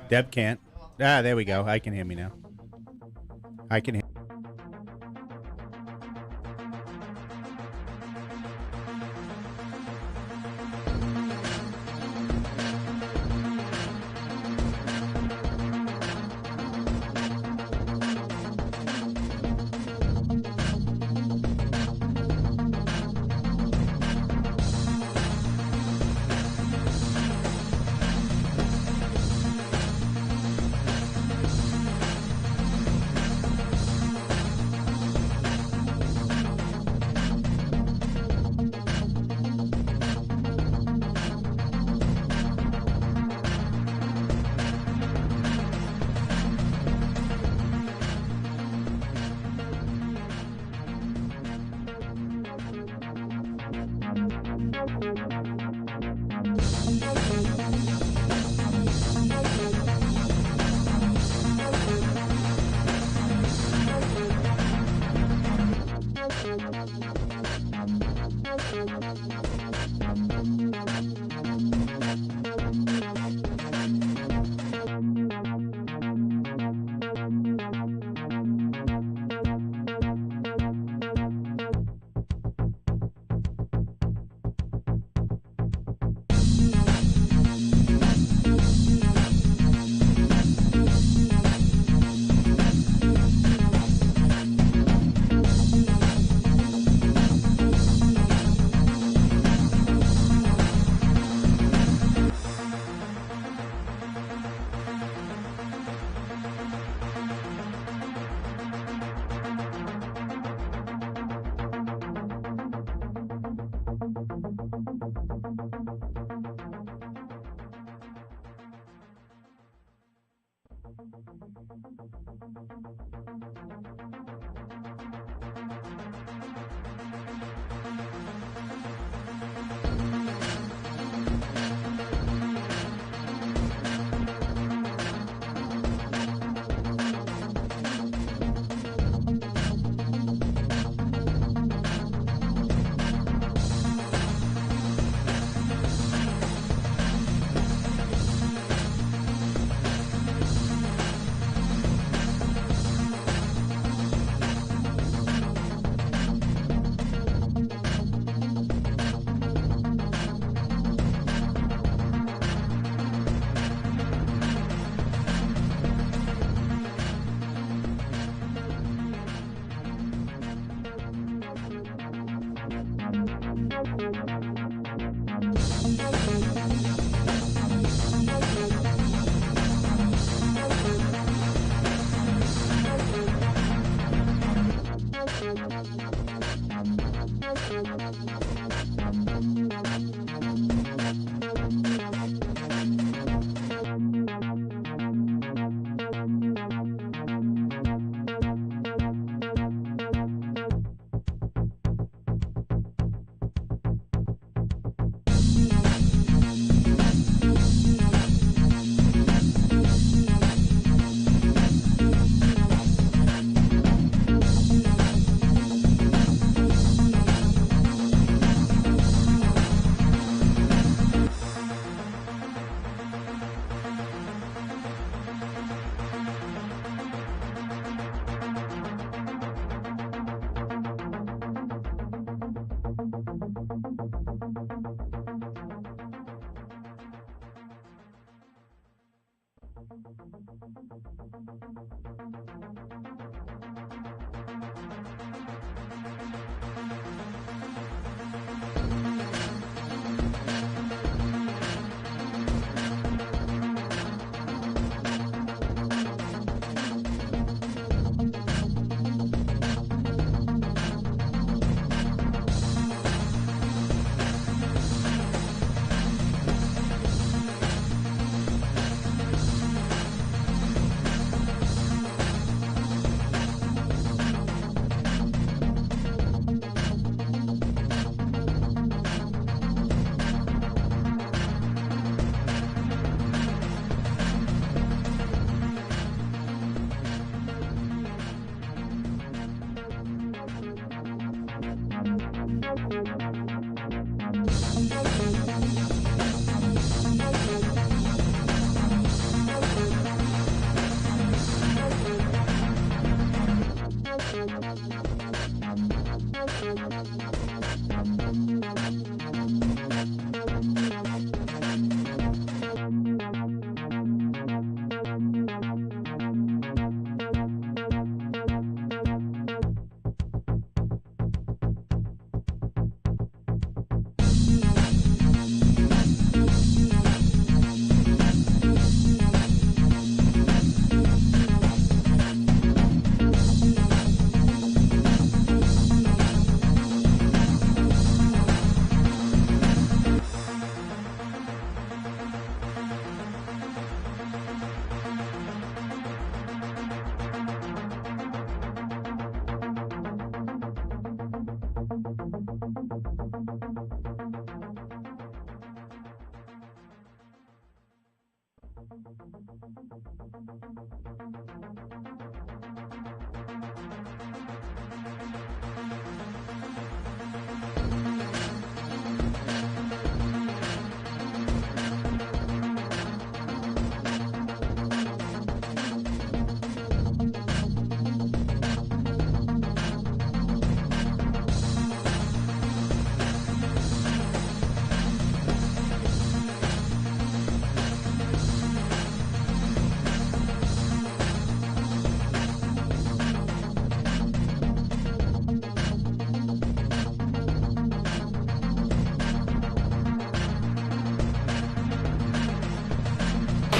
Deb can't. Ah, there we go. I can hear me now. I can hear.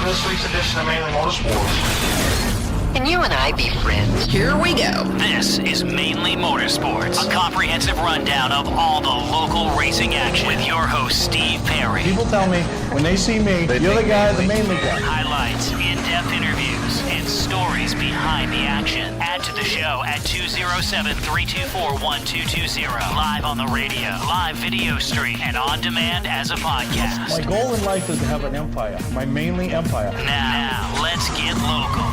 This week's edition of Mainely Motorsports. Can you and I be friends? Here we go. This is Mainly Motorsports, a comprehensive rundown of all the local racing action with your host, Steve Perry. People tell me, when they see me, you're the guy, the Mainly guy. Highlights, in-depth interviews, and stories behind the action. Add to the show at 207-324-1220. Live on the radio, live video stream, and on demand as a podcast. My goal in life is to have an empire, my Mainly empire. Now, let's get local.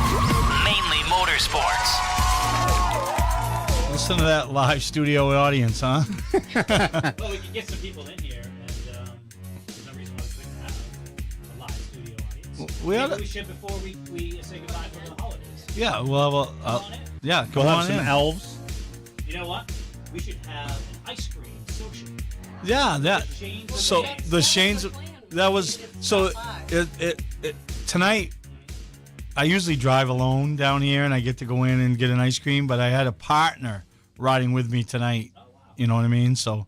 Mainly Motorsports. Listen to that live studio audience, huh? Well, we can get some people in here, and there's no reason why we couldn't have a live studio audience. Maybe we should before we say goodbye for the holidays. Yeah, well, Come on in. yeah, come We'll on have some in. elves. You know what? We should have an ice cream social. Yeah, that. Shane's of So Shane's. the Shane's, that was so. It tonight. I usually drive alone down here, and I get to go in and get an ice cream. But I had a partner riding with me tonight. Oh, wow. You know what I mean? So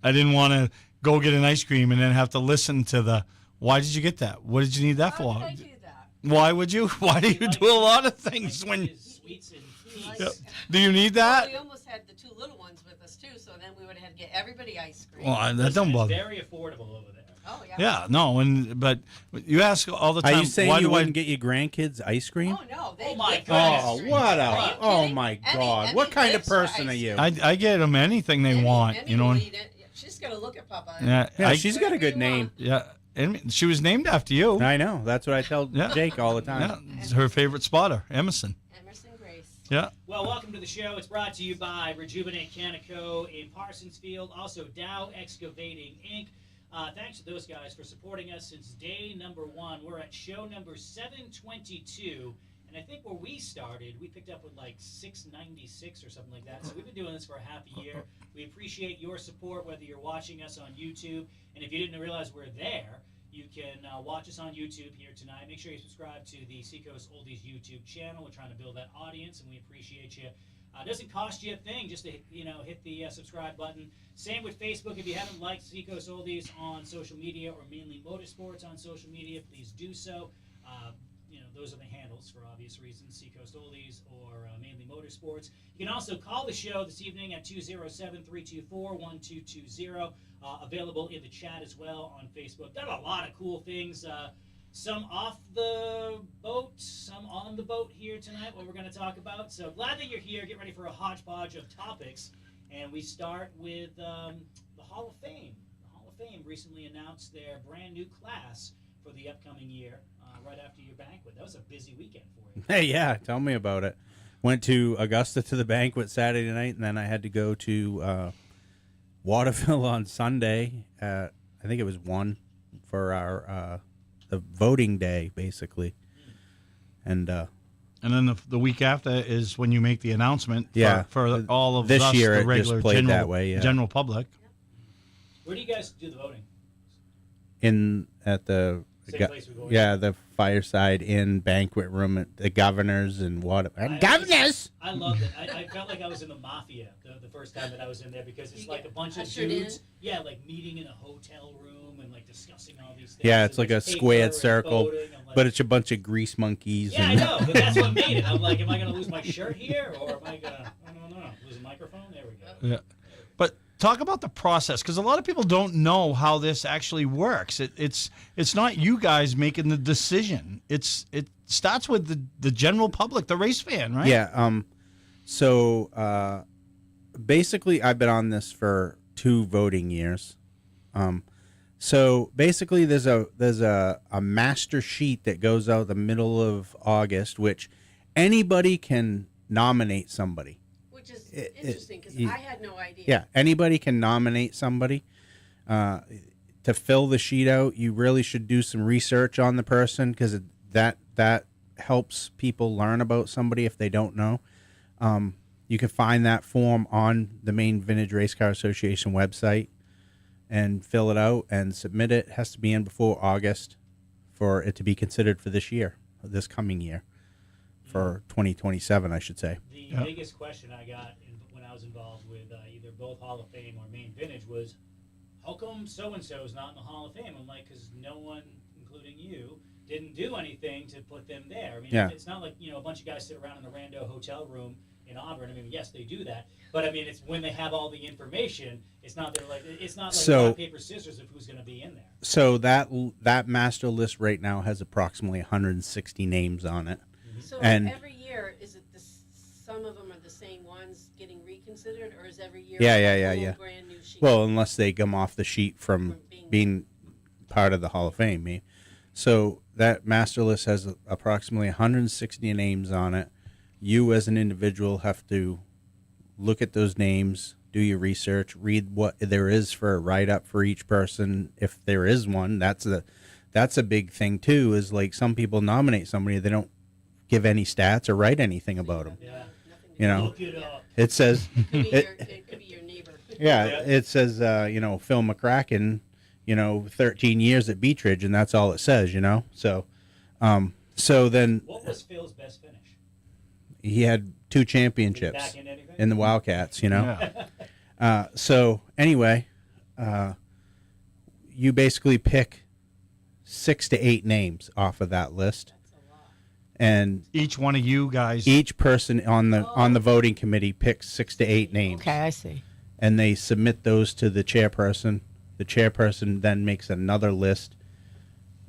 I didn't want to go get an ice cream and then have to listen to the. Why did you get that? What did you need that for? Why would I do that? Why would you? Why do you do a lot of things when? Sweets and teas. Yep. Do you need that? We almost had the two little ones with us too, so then we would have had to get everybody ice cream. Well, that don't It's bother. very affordable over there. Oh yeah. Yeah, no, but you ask all the time. Are you saying why you do wouldn't get your grandkids ice cream? Oh no. They Oh, my get goodness. Oh, ice cream. what Are a! you Oh kidding? my Any- God! any What kind of lives for person are ice you? I get them anything they want. Any You know. will eat it. She's gonna look at Papa. Yeah, Yeah, she's got a good name. Yeah, and she was named after you. I know. That's what I tell Yeah. Jake all the time. Yeah, it's her favorite spotter, Emerson. Emerson Grace. Yeah. Well, welcome to the show. It's brought to you by Rejuvenate Canico in Parsonsfield, also Dow Excavating Inc. Thanks to those guys for supporting us since day number 1. We're at show number 722, and I think where we started, we picked up with like 696 or something like that. So we've been doing this for a half a year. We appreciate your support, whether you're watching us on YouTube, and if you didn't realize we're there, you can watch us on YouTube here tonight. Make sure you subscribe to the Seacoast Oldies YouTube channel. We're trying to build that audience, and we appreciate you. It doesn't cost you a thing just to hit the subscribe button. Same with Facebook. If you haven't liked Seacoast Oldies on social media or Mainly Motorsports on social media, please do so. Those are the handles for obvious reasons, Seacoast Oldies or Mainly Motorsports. You can also call the show this evening at 207-324-1220. Available in the chat as well on Facebook. Done a lot of cool things. Some off the boat, some on the boat here tonight, what we're going to talk about. So glad that you're here. Get ready for a hodgepodge of topics. And we start with the Hall of Fame. The Hall of Fame recently announced their brand new class for the upcoming year right after your banquet. That was a busy weekend for you. Hey, yeah, tell me about it. Went to Augusta to the banquet Saturday night, and then I had to go to Waterville on Sunday. I think it was 1 for our the voting day, basically. And then the week after is when you make the announcement. Yeah. For all of This us, year the it just regular played general, that way, yeah. general public. Where do you guys do the voting? at the Same place we go in. the Fireside Inn banquet room at the Governor's and Governors. I loved it. I felt like I was in the mafia the first time that I was in there because it's You like a get bunch of ushered dudes. in? Yeah, like meeting in a hotel room and like discussing all these things. Yeah, it's and like a there's squared paper and circle, voting. I'm like, but it's a bunch of grease monkeys. yeah, I and know, but that's what made it. I'm like, am I going to lose my shirt here, or am I going to, I don't know, lose a microphone? There we go. Yeah. But talk about the process, because a lot of people don't know how this actually works. It's not you guys making the decision. It starts with the general public, the race fan, right? Yeah. So basically, I've been on this for 2 voting years. So basically, there's a master sheet that goes out the middle of August, which anybody can nominate somebody. Which is interesting because I had no idea. Yeah, anybody can nominate somebody. To fill the sheet out, you really should do some research on the person because that helps people learn about somebody if they don't know. You can find that form on the Maine Vintage Race Car Association website and fill it out and submit it. It has to be in before August for it to be considered for this coming year, for 2027, I should say. The biggest question I got when I was involved with either both Hall of Fame or Maine Vintage was, how come so-and-so is not in the Hall of Fame? I'm like, because no one, including you, didn't do anything to put them there. I mean, it's not like, a bunch of guys sit around in the rando hotel room in Auburn. I mean, yes, they do that, but I mean, it's when they have all the information. It's not like rock, paper, scissors of who's going to be in there. So that master list right now has approximately 160 names on it. So And- every year, is it some of them are the same ones getting reconsidered, or is every year Yeah, a yeah. brand new sheet? Well, unless they come off the sheet from being part of the Hall of Fame. So that master list has approximately 160 names on it. You as an individual have to look at those names, do your research, read what there is for a write-up for each person, if there is one. That's a big thing too, is like some people nominate somebody, they don't give any stats or write anything about them. Yeah. Look it up. It says It could be your neighbor. yeah, it says Phil McCracken, 13 years at Beechridge, and that's all it says, so then What was Phil's best finish? he had 2 championships Back in anything? in the Wildcats, Yeah. So anyway, you basically pick 6 to 8 names off of that list, and Each one of you guys. each person on the voting committee picks 6 to 8 names. Okay, I see. And they submit those to the chairperson. The chairperson then makes another list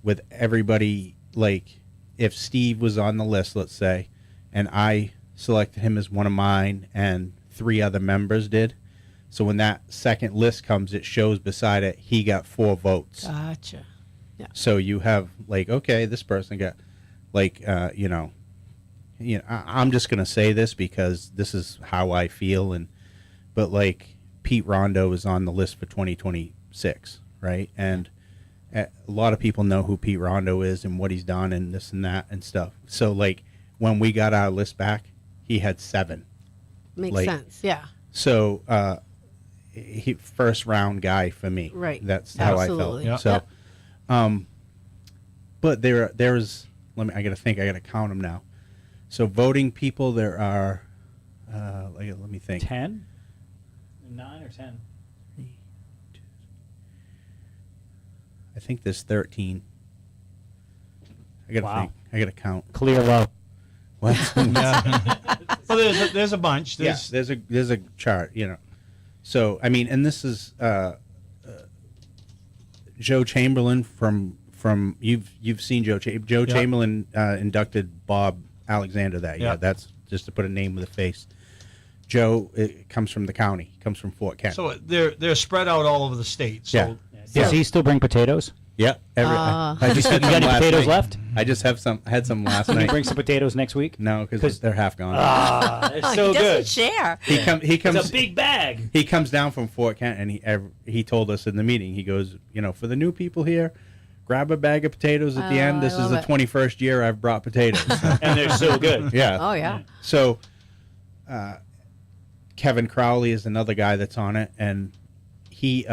with everybody. Like, if Steve was on the list, let's say, and I selected him as one of mine and 3 other members did. So when that second list comes, it shows beside it, he got 4 votes. Gotcha. So you have, like, okay, this person got, like, I'm just going to say this because this is how I feel. But like, Pete Rondo is on the list for 2026, right? And a lot of people know who Pete Rondo is and what he's done and this and that and stuff. So like, when we got our list back, he had 7. Makes sense. Yeah. So he first round guy for me. Right. That's how Absolutely. I felt. Yeah. So, but there's I got to think. I got to count them now. So voting people, there are. Let me think. 10? 9 or 10? I think there's 13. I got to Wow. think. I got to count. Clear low. What? Well, there's a bunch. Yeah, there's a chart, So I mean, and this is Joe Chamberlain from you've seen Joe Chamberlain inducted Bob Alexander that year. Yeah. That's just to put a name with a face. Joe comes from the county, comes from Fort Kent. So they're spread out all over the state. So Yeah. Does he still bring potatoes? Yeah, I just had You some got any last potatoes night. left? I just had some last Can you night. bring some potatoes next week? No, because they're half gone. It's so he doesn't good. share. He comes. It's a big bag. He comes down from Fort Kent, and he told us in the meeting. He goes, for the new people here, grab a bag of potatoes at the Oh, end. This I is the love it. 21st year I've brought potatoes. And they're so good. Yeah. Oh, yeah. So, Kevin Crowley is another guy that's on it, and he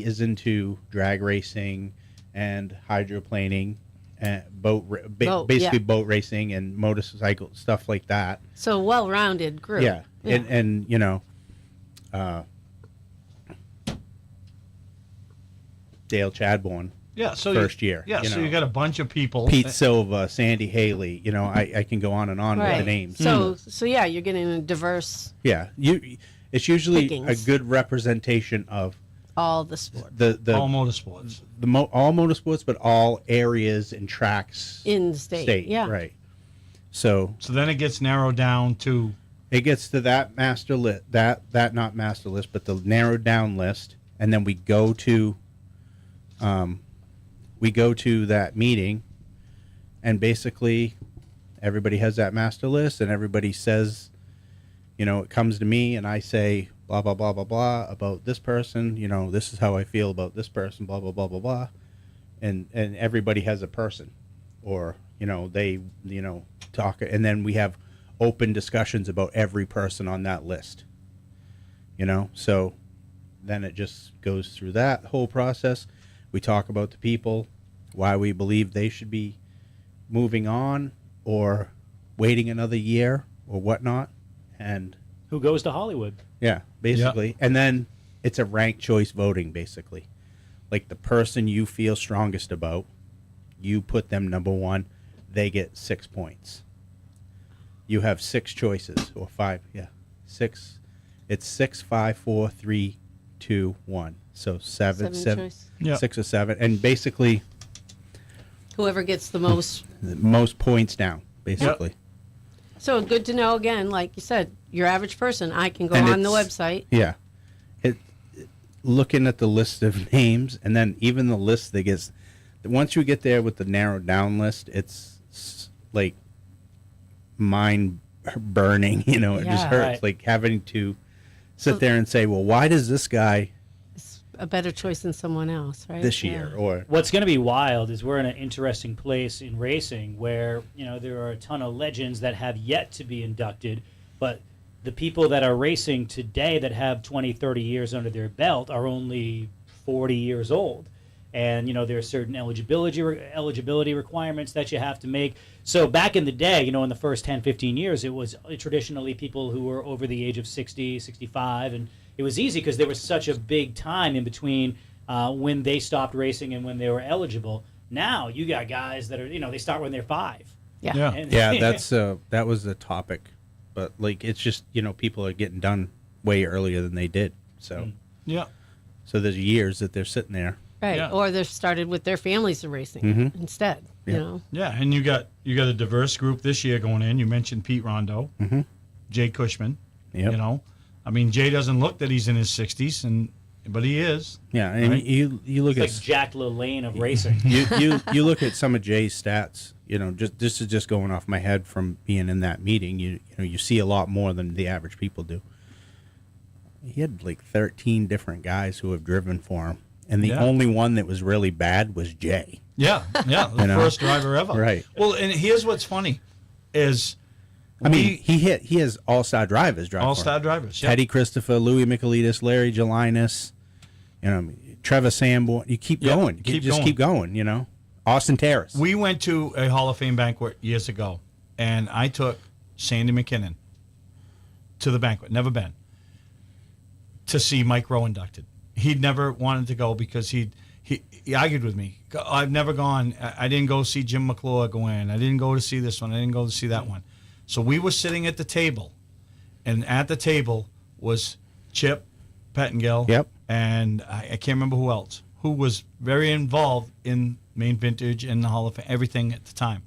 is into drag racing and hydroplaning and basically boat racing and motorcycle stuff like that. So well-rounded group. Yeah. And Dale Chadbourne, yeah, so first year. Yeah, so you got a bunch of people. Pete Silva, Sandy Haley. I can go on and on with the names. So yeah, you're getting a diverse Yeah, it's usually Pickings. a good representation of all the sports the all motorsports. all motorsports, but all areas and tracks in the state. Yeah. right. So So then it gets narrowed down to it gets to that master list, that not master list, but the narrowed down list, and then we go to we go to that meeting, and basically everybody has that master list, and everybody says, it comes to me, and I say blah blah blah blah blah about this person. This is how I feel about this person. Blah blah blah blah blah, and everybody has a person, or they talk, and then we have open discussions about every person on that list. So then it just goes through that whole process. We talk about the people, why we believe they should be moving on or waiting another year or whatnot, and Who goes to Hollywood? yeah, basically. And then it's a ranked choice voting, basically. Like the person you feel strongest about, you put them number one, they get 6 points. You have 6 choices, or 5, yeah. 6. It's 6, 5, 4, 3, 2, 1. So 7, choice. Yeah. 6 or 7. And basically, Whoever gets the most. the most points down, basically. So good to know, again, like you said, your average person, I can go And on the it's- website. Yeah. Looking at the list of names, and then even the list that gets, once you get there with the narrowed down list, it's like mind burning. It just Yeah. hurts. Right. Like having to sit there and say, well, why does this guy It's a better choice than someone else, right? this year? Or What's going to be wild is we're in an interesting place in racing where, there are a ton of legends that have yet to be inducted, but the people that are racing today that have 20, 30 years under their belt are only 40 years old. And, there are certain eligibility requirements that you have to make. So back in the day, in the first 10, 15 years, it was traditionally people who were over the age of 60, 65. And it was easy because there was such a big time in between when they stopped racing and when they were eligible. Now you got guys that are, they start when they're 5. Yeah. Yeah. And- yeah, that was the topic. But like, it's just, people are getting done way earlier than they did. So, Yeah. so there's years that they're sitting there. Right. Yeah. Or they've started with their families of racing Mm-hmm. instead. Yeah. Yeah, and you got a diverse group this year going in. You mentioned Pete Rondo, Jay Cushman. Yep. Jay doesn't look that he's in his 60s, but he is. Yeah, and Right. you look It's at like Jack LaLanne of racing. you look at some of Jay's stats. Just this is just going off my head from being in that meeting. You see a lot more than the average people do. He had like 13 different guys who have driven for him, and the Yeah. only one that was really bad was Jay. Yeah, the first driver ever. Right. Well, and here's what's funny is I mean, he has all-star drivers driving. all-star drivers. Yeah. Teddy Christopher, Louis Michaelides, Larry Gelinas, Trevor Sanborn. You keep going. Keep going. Austin Terrace. We went to a Hall of Fame banquet years ago, and I took Sandy McKinnon to the banquet, never been, to see Mike Rowe inducted. He'd never wanted to go because he argued with me. I've never gone. I didn't go see Jim McClure go in. I didn't go to see this one. I didn't go to see that one. So we were sitting at the table, and at the table was Chip Pettengill. Yep. And I can't remember who else, who was very involved in Main Vintage and the Hall of Fame, everything at the time.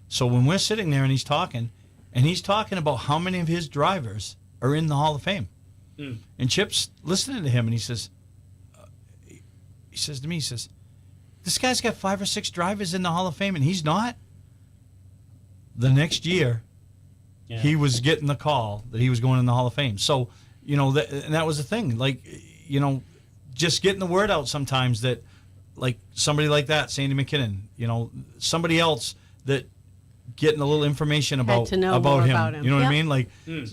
So when we're sitting there and he's talking about how many of his drivers are in the Hall of Fame. And Chip's listening to him, and he says to me, this guy's got 5 or 6 drivers in the Hall of Fame, and he's not. The next year, he was getting the call that he was going in the Hall of Fame. So, and that was the thing. Like, just getting the word out sometimes that, like, somebody like that, Sandy McKinnon, somebody else that getting a little information about to know more him. about him. You know what I Yep. mean? Like,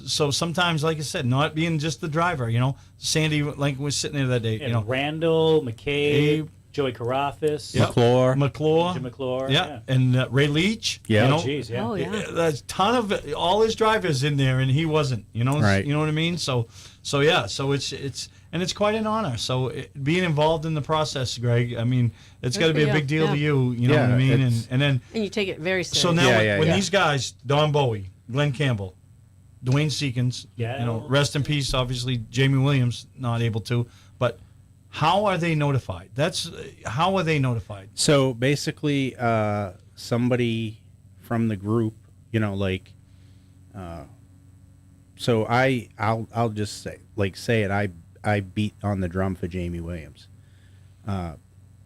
so sometimes, like I said, not being just the driver. Sandy, like, was sitting there that day. And Randall, McCabe, Abe, Joey Carafas, Yep. McClure, Jim McClure. yeah, and Ray Leach. Yeah. Oh, geez, yeah. Oh, yeah. There's a ton of all his drivers in there, and he wasn't. Right. You know what I mean? So yeah. So it's quite an honor. So being involved in the process, Greg. I mean, it's got to be a big deal to you. You know what I mean? it's- And then And you take it very so seriously. now when these guys, Don Bowie, Glenn Campbell, Dwayne Seekins, rest in peace. Obviously, Jamie Williams not able to, but. How are they notified? How are they notified? So basically, somebody from the group, so I'll just say it. I beat on the drum for Jamie Williams.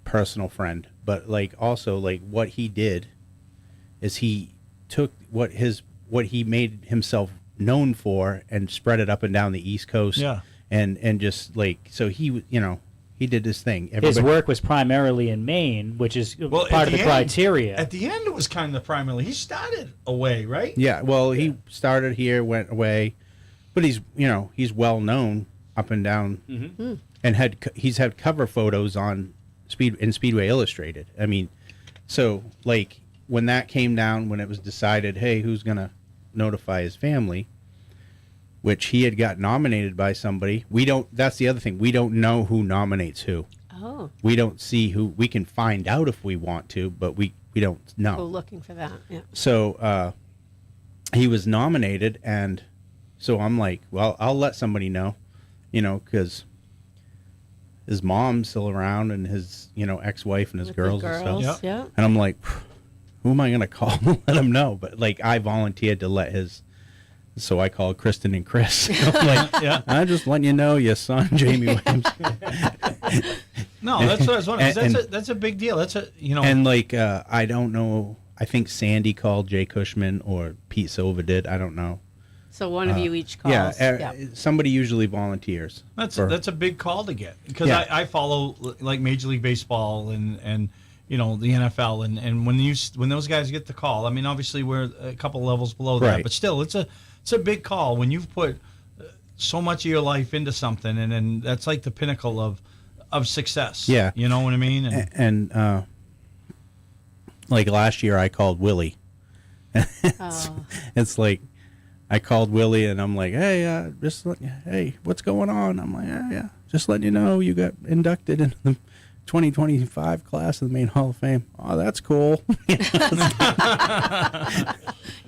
personal friend, but like also like what he did is he took what he made himself known for and spread it up and down the East Coast. Yeah. And just like, so he, he did his thing. His work was primarily in Maine, which is part of the criteria. At the end, it was kind of primarily. He started away, right? Yeah. Well, he started here, went away, but he's well known up and down, and he's had cover photos on Speedway Illustrated. I mean, so like when that came down, when it was decided, hey, who's gonna notify his family, which he had got nominated by somebody. That's the other thing. We don't know who nominates who. Oh. We don't see who. We can find out if we want to, but we don't know. Go looking for that. Yeah. So he was nominated, and so I'm like, well, I'll let somebody know, because his mom's still around and his, ex-wife and his With girls the and girls, stuff. yeah. And I'm like, who am I going to call and let him know? But like, I volunteered to let so I called Kristen and Chris. I'm like, I'm just letting you know your son, Jamie Williams. No, that's what I was wondering. That's a big deal. That's And like, I don't know. I think Sandy called Jay Cushman or Pete Silva did. I don't know. So one of you each calls. Somebody usually volunteers. That's a big call to get, because I follow like Major League Baseball and the NFL, and when those guys get the call, I mean, obviously we're a couple levels below that, but still, it's a big call when you've put so much of your life into something, and then that's like the pinnacle of success. Yeah, you know what I mean. And like last year, I called Willie. It's like I called Willie, and I'm like, hey, hey, what's going on? I'm like, yeah, just letting you know you got inducted into the 2025 class of the Maine Hall of Fame. Oh, that's cool. Do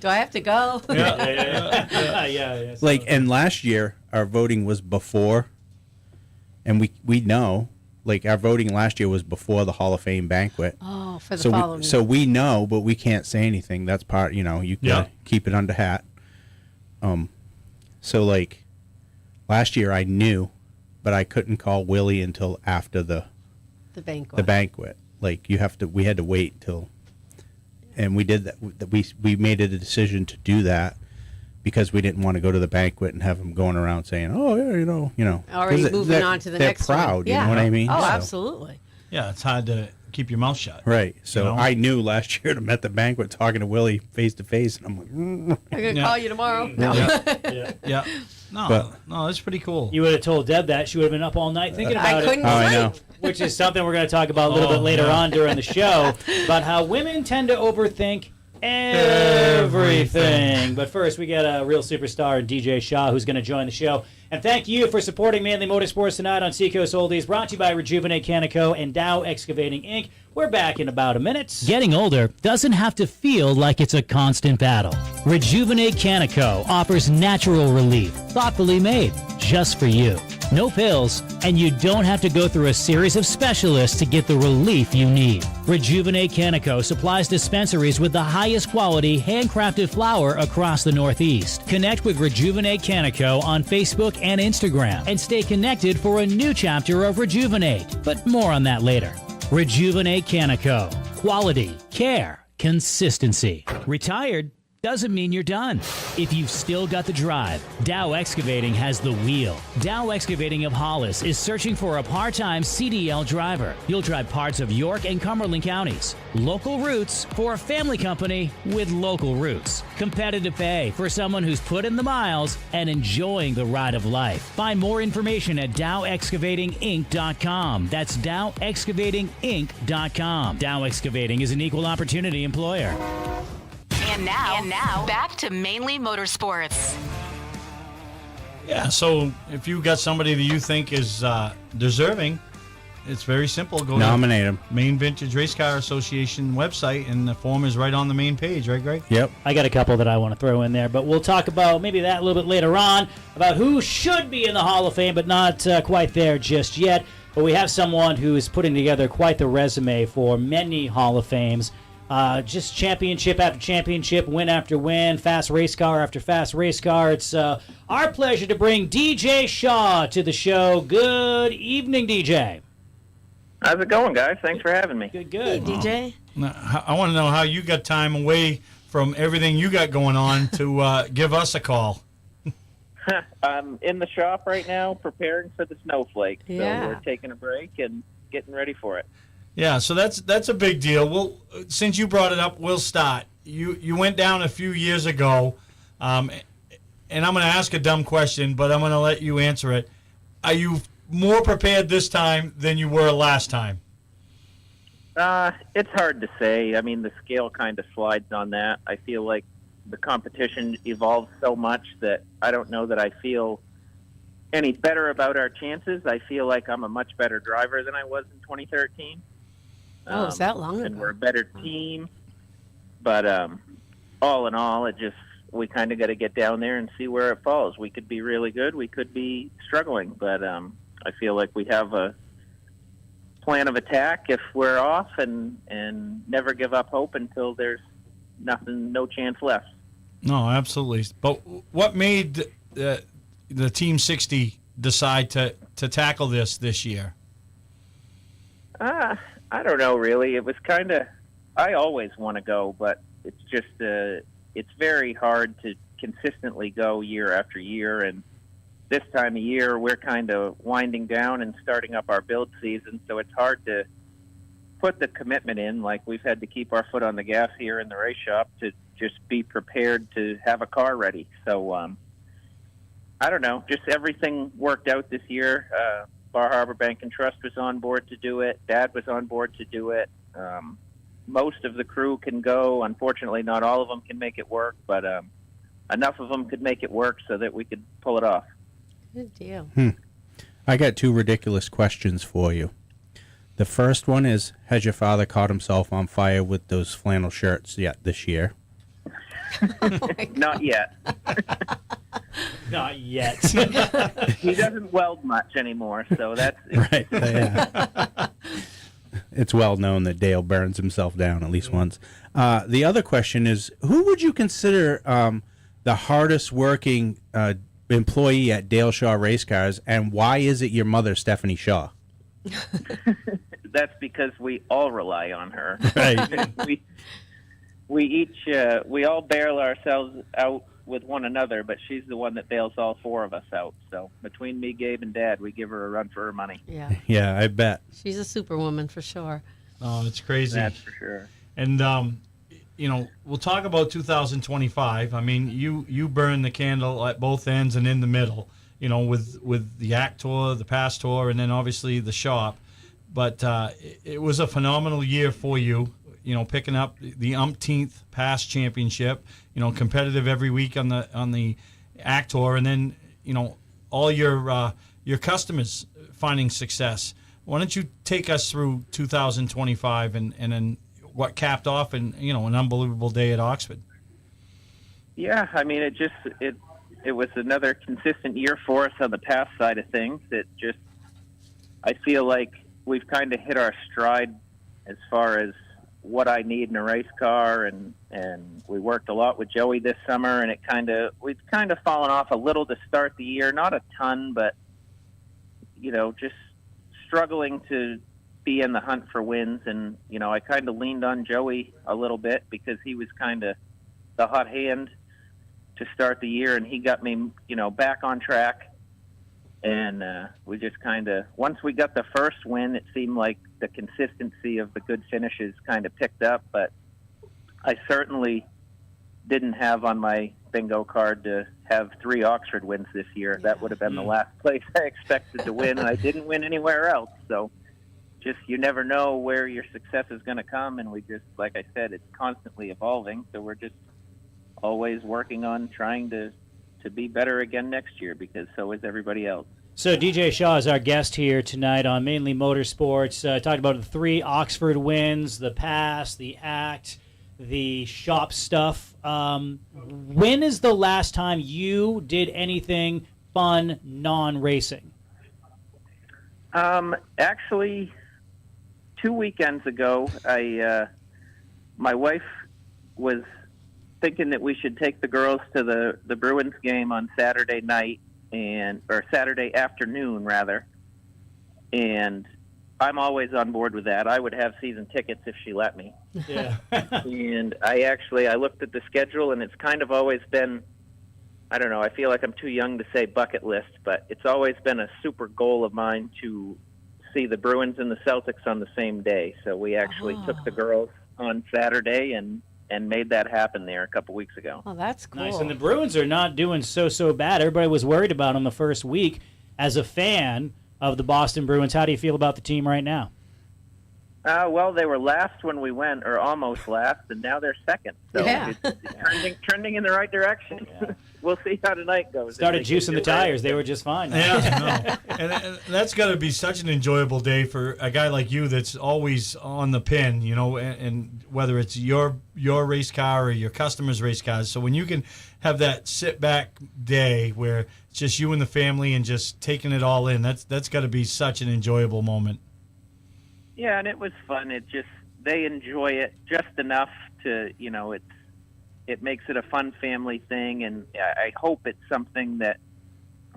I have to go? Yeah. Like, and last year our voting was before, and we know, like, our voting last year was before the Hall of Fame banquet. Oh, for the following. So we know, but we can't say anything. That's part, you gotta keep it under hat. So like last year I knew, but I couldn't call Willie until after the banquet. Like we had to wait till, and we did that. We made it a decision to do that because we didn't want to go to the banquet and have them going around saying, "Oh yeah, already moving on to the next one." They're proud, you know what I mean? Oh, So, absolutely. Yeah, it's hard to keep your mouth shut. right. So I knew last year I'm at the banquet talking to Willie face to face, and I'm like, I'm going to call you tomorrow. No. Yeah. No, that's pretty cool. You would have told Deb that. She would have been up all night thinking about I couldn't Oh, I sleep. know. Which is something we're going to talk about a little bit later on during the show, about how women tend to overthink everything. But first, we got a real superstar, DJ Shaw, who's going to join the show. And thank you for supporting Mainly Motorsports tonight on Seacoast Oldies, brought to you by Rejuvenate Canico and Dow Excavating, Inc. We're back in about a minute. Getting older doesn't have to feel like it's a constant battle. Rejuvenate Canico offers natural relief, thoughtfully made, just for you. No pills, and you don't have to go through a series of specialists to get the relief you need. Rejuvenate Canico supplies dispensaries with the highest quality handcrafted flour across the Northeast. Connect with Rejuvenate Canico on Facebook and Instagram and stay connected for a new chapter of Rejuvenate. But more on that later. Rejuvenate Canico. Quality, care, consistency. Retired doesn't mean you're done. If you've still got the drive, Dow Excavating has the wheel. Dow Excavating of Hollis is searching for a part-time CDL driver. You'll drive parts of York and Cumberland counties. Local routes for a family company with local roots. Competitive pay for someone who's put in the miles and enjoying the ride of life. Find more information at dowexcavatinginc.com. That's dowexcavatinginc.com. Dow Excavating is an equal opportunity employer. And now, back to Mainly Motorsports. Yeah, so if you got somebody that you think is deserving, it's very simple. Go nominate them. Maine Vintage Race Car Association website, and the form is right on the main page, right, Greg? Yep. I got a couple that I want to throw in there, but we'll talk about maybe that a little bit later on, about who should be in the Hall of Fame, but not quite there just yet. But we have someone who is putting together quite the resume for many Hall of Fames. Just championship after championship, win after win, fast race car after fast race car. It's our pleasure to bring DJ Shaw to the show. Good evening, DJ. How's it going, guys? Thanks for having me. Good, Hey, good. DJ. Now, I want to know how you got time away from everything you got going on to give us a call. I'm in the shop right now preparing for the snowflake. Yeah. So we're taking a break and getting ready for it. Yeah, so that's a big deal. Well, since you brought it up, we'll start. You went down a few years ago, and I'm going to ask a dumb question, but I'm going to let you answer it. Are you more prepared this time than you were last time? It's hard to say. I mean, the scale kind of slides on that. I feel like the competition evolves so much that I don't know that I feel any better about our chances. I feel like I'm a much better driver than I was in 2013. Oh, is that long And ago? we're a better team. But all in all, we kind of got to get down there and see where it falls. We could be really good. We could be struggling. But I feel like we have a plan of attack if we're off and never give up hope until there's no chance left. No, absolutely. But what made the Team 60 decide to tackle this year? I don't know, really. It was kind of, I always want to go, but it's just, it's very hard to consistently go year after year. And this time of year, we're kind of winding down and starting up our build season, so it's hard to put the commitment in. Like, we've had to keep our foot on the gas here in the race shop to just be prepared to have a car ready. So, I don't know, just everything worked out this year. Bar Harbor Bank and Trust was on board to do it. Dad was on board to do it. Most of the crew can go. Unfortunately, not all of them can make it work, but enough of them could make it work so that we could pull it off. Good deal. I got two ridiculous questions for you. The first one is, has your father caught himself on fire with those flannel shirts yet this year? Not yet. Not yet. He doesn't weld much anymore, so that's Right. Yeah. It's well known that Dale burns himself down at least once. The other question is, who would you consider the hardest working employee at Dale Shaw Race Cars, and why is it your mother, Stephanie Shaw? That's because we all rely on her. Right. we all bail ourselves out with one another, but she's the one that bails all four of us out. So between me, Gabe, and Dad, we give her a run for her money. Yeah. Yeah, I bet. She's a superwoman for sure. Oh, it's crazy. That's for sure. And we'll talk about 2025. I mean, you burn the candle at both ends and in the middle. With the ACT Tour, the Pass Tour, and then obviously the shop. But it was a phenomenal year for you. Picking up the umpteenth Pass Championship. Competitive every week on the ACT Tour, and then all your customers finding success. Why don't you take us through 2025 and then what capped off an unbelievable day at Oxford? Yeah, I mean, it was another consistent year for us on the pass side of things. I feel like we've kind of hit our stride as far as what I need in a race car, and we worked a lot with Joey this summer, and we've kind of fallen off a little to start the year, not a ton, but just struggling to be in the hunt for wins. And I kind of leaned on Joey a little bit because he was kind of the hot hand to start the year, and he got me back on track. And we just kind of, once we got the first win, it seemed like the consistency of the good finishes kind of picked up. But I certainly didn't have on my bingo card to have 3 Oxford wins this year. That would have been the last place I expected to win, and I didn't win anywhere else. So just, you never know where your success is going to come. And we just, like I said, it's constantly evolving. So we're just always working on trying to be better again next year, because so is everybody else. So DJ Shaw is our guest here tonight on Mainly Motorsports. Talked about the 3 Oxford wins, the Pass, the ACT, the shop stuff. When is the last time you did anything fun, non-racing? Actually, 2 weekends ago, my wife was thinking that we should take the girls to the Bruins game on Saturday night, or Saturday afternoon rather. And I'm always on board with that. I would have season tickets if she let me. Yeah. And I looked at the schedule, and it's kind of always been, I don't know, I feel like I'm too young to say bucket list, but it's always been a super goal of mine to see the Bruins and the Celtics on the same day. So we actually took the girls on Saturday and made that happen there a couple weeks ago. Oh, that's cool. Nice. And the Bruins are not doing so bad. Everybody was worried about them the first week. As a fan of the Boston Bruins, how do you feel about the team right now? Well, they were last when we went, or almost last, and now they're second. So Yeah. it's trending in the right direction. Yeah. We'll see how tonight goes. Started juicing the tires. They were just fine. Yeah, no. And that's got to be such an enjoyable day for a guy like you that's always on the pin, you know, and whether it's your race car or your customer's race cars. So when you can have that sit-back day where it's just you and the family and just taking it all in, that's got to be such an enjoyable moment. Yeah, and it was fun. They enjoy it just enough to, you know, it makes it a fun family thing, and I hope it's something that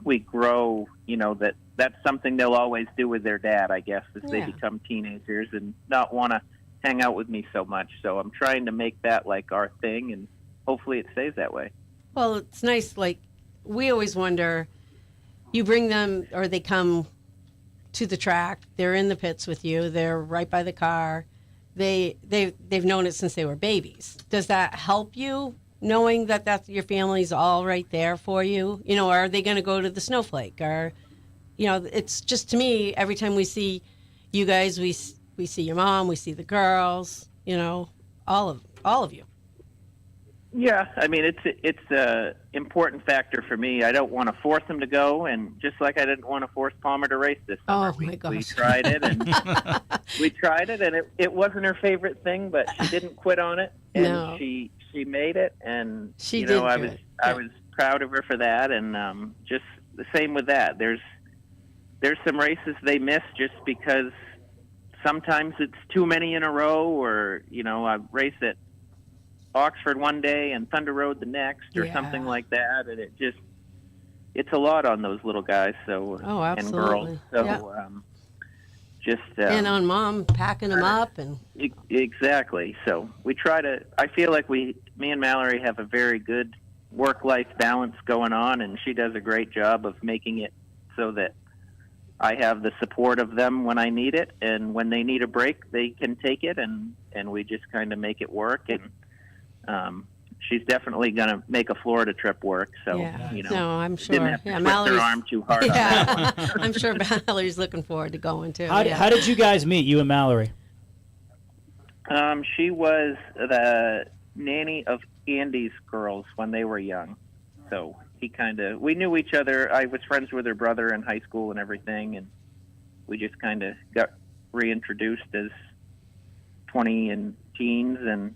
we grow, you know, that's something they'll always do with their dad, I guess, as they become teenagers and not want to hang out with me so much. So I'm trying to make that like our thing, and hopefully it stays that way. Well, it's nice. Like, we always wonder, you bring them or they come to the track, they're in the pits with you, they're right by the car. They've known it since they were babies. Does that help you, knowing that your family's all right there for you? You know, are they going to go to the snowflake? Or, you know, it's just, to me, every time we see you guys, we see your mom, we see the girls, you know, all of you. Yeah, I mean, it's a important factor for me. I don't want to force them to go, and just like I didn't want to force Palmer to race this summer. Oh, my gosh. We tried it, and it wasn't her favorite thing, but she didn't quit on it, and No. she made it, and She you know, did I good. was proud of her for that, and just the same with that. There's some races they miss just because sometimes it's too many in a row, or you know, I race at Oxford one day and Thunder Road the next, or something like that, and it's a lot on those little guys. So and girls. So and on mom packing them up and exactly. So we try to. I feel like me and Mallory have a very good work-life balance going on, and she does a great job of making it so that I have the support of them when I need it, and when they need a break, they can take it, and we just kind of make it work. And she's definitely going to make a Florida trip work. So, you know, no, I'm sure. didn't have to twist her arm too hard on Yeah, that one. I'm sure Mallory's looking forward to going too. How did you guys meet, you and Mallory? She was the nanny of Andy's girls when they were young. So we knew each other. I was friends with her brother in high school and everything, and we just kind of got reintroduced as 20 and teens, and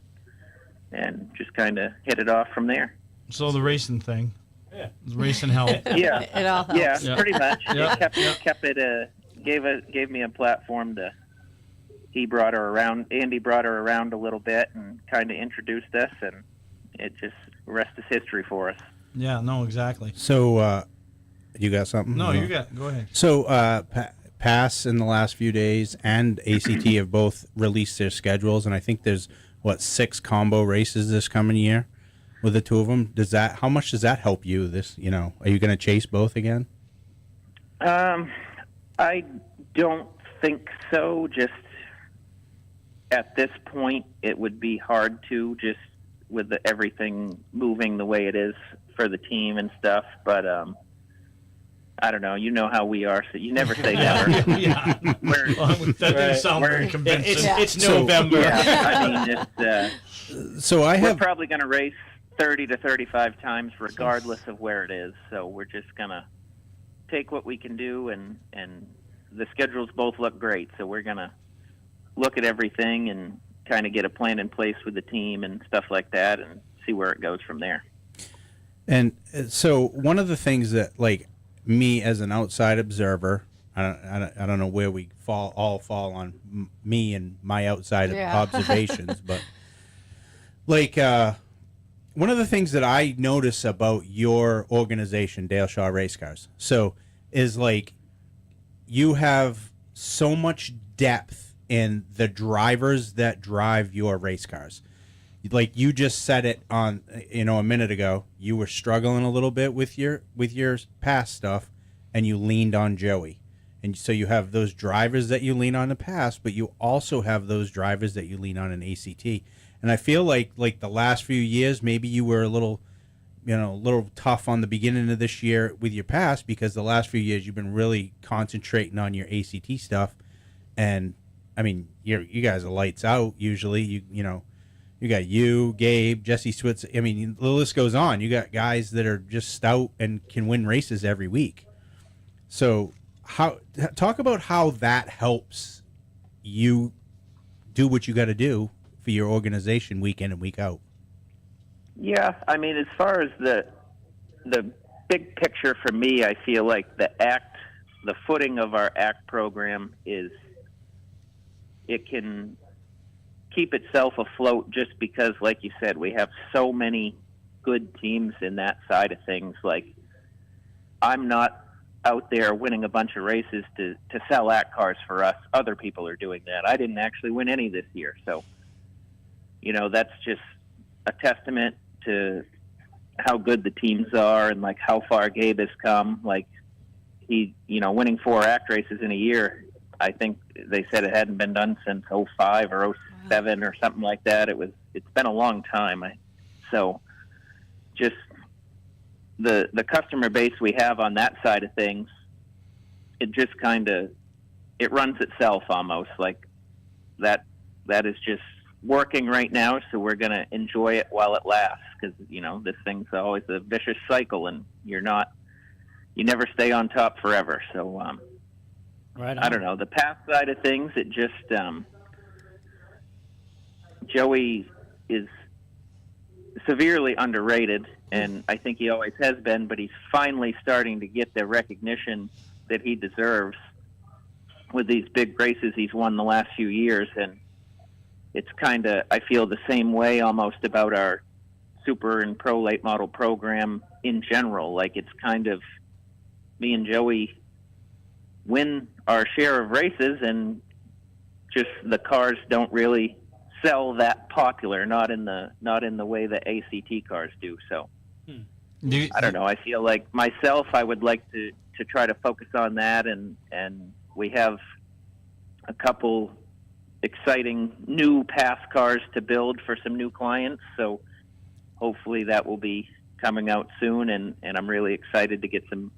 just kind of hit it off from there. So the racing thing. Yeah. Racing help. Yeah. It all helps. Yeah, pretty much. Yeah. It kept it, gave me a platform to, Andy brought her around a little bit and kind of introduced us, and it just, the rest is history for us. Yeah, no, exactly. So, you got something? No, go ahead. So, PASS in the last few days and ACT have both released their schedules, and I think there's 6 combo races this coming year with the two of them. How much does that help you? You know, are you going to chase both again? I don't think so. Just at this point, it would be hard to, just with everything moving the way it is for the team and stuff. But I don't know. You know how we are, so you never say never. Yeah. That didn't sound very convincing. It's November. Yeah, I mean, we're So probably going to race 30 to 35 times regardless of where it is. So we're just going to take what we can do, and the schedules both look great. So we're going to look at everything and kind of get a plan in place with the team and stuff like that, and see where it goes from there. And so one of the things that, like, me as an outside observer, I don't know where we all fall on me and my outside observations, but like one of the things that I notice about your organization, Dale Shaw Race Cars, so is like you have so much depth in the drivers that drive your race cars. Like you just said it on, a minute ago, you were struggling a little bit with your past stuff, and you leaned on Joey. And so you have those drivers that you lean on in the past, but you also have those drivers that you lean on in ACT. And I feel like the last few years, maybe you were a little tough on the beginning of this year with your past, because the last few years you've been really concentrating on your ACT stuff. And I mean, you guys are lights out usually. You got Gabe, Jesse Switz. I mean, the list goes on. You got guys that are just stout and can win races every week. So talk about how that helps you do what you got to do for your organization week in and week out. Yeah, I mean, as far as the big picture for me, I feel like the footing of our ACT program is, it can keep itself afloat just because, like you said, we have so many good teams in that side of things. Like, I'm not out there winning a bunch of races to sell ACT cars for us. Other people are doing that. I didn't actually win any this year. So, that's just a testament to how good the teams are and like how far Gabe has come. Like he, winning 4 ACT races in a year, I think they said it hadn't been done since 05 or 07 or something like that. It's been a long time. So just the customer base we have on that side of things, it just it runs itself almost. Like that is just working right now, so we're going to enjoy it while it lasts, because this thing's always a vicious cycle, and you never stay on top forever. So right on. I don't know, the past side of things, it just Joey is severely underrated, and I think he always has been, but he's finally starting to get the recognition that he deserves with these big races he's won the last few years. And it's I feel the same way almost about our super and pro late model program in general. Like, it's me and Joey win our share of races, and just the cars don't really sell that popular, not in the way that ACT cars do. So I don't know. I feel like myself, I would like to try to focus on that, and we have a couple exciting new pass cars to build for some new clients. So hopefully that will be coming out soon, and I'm really excited to get some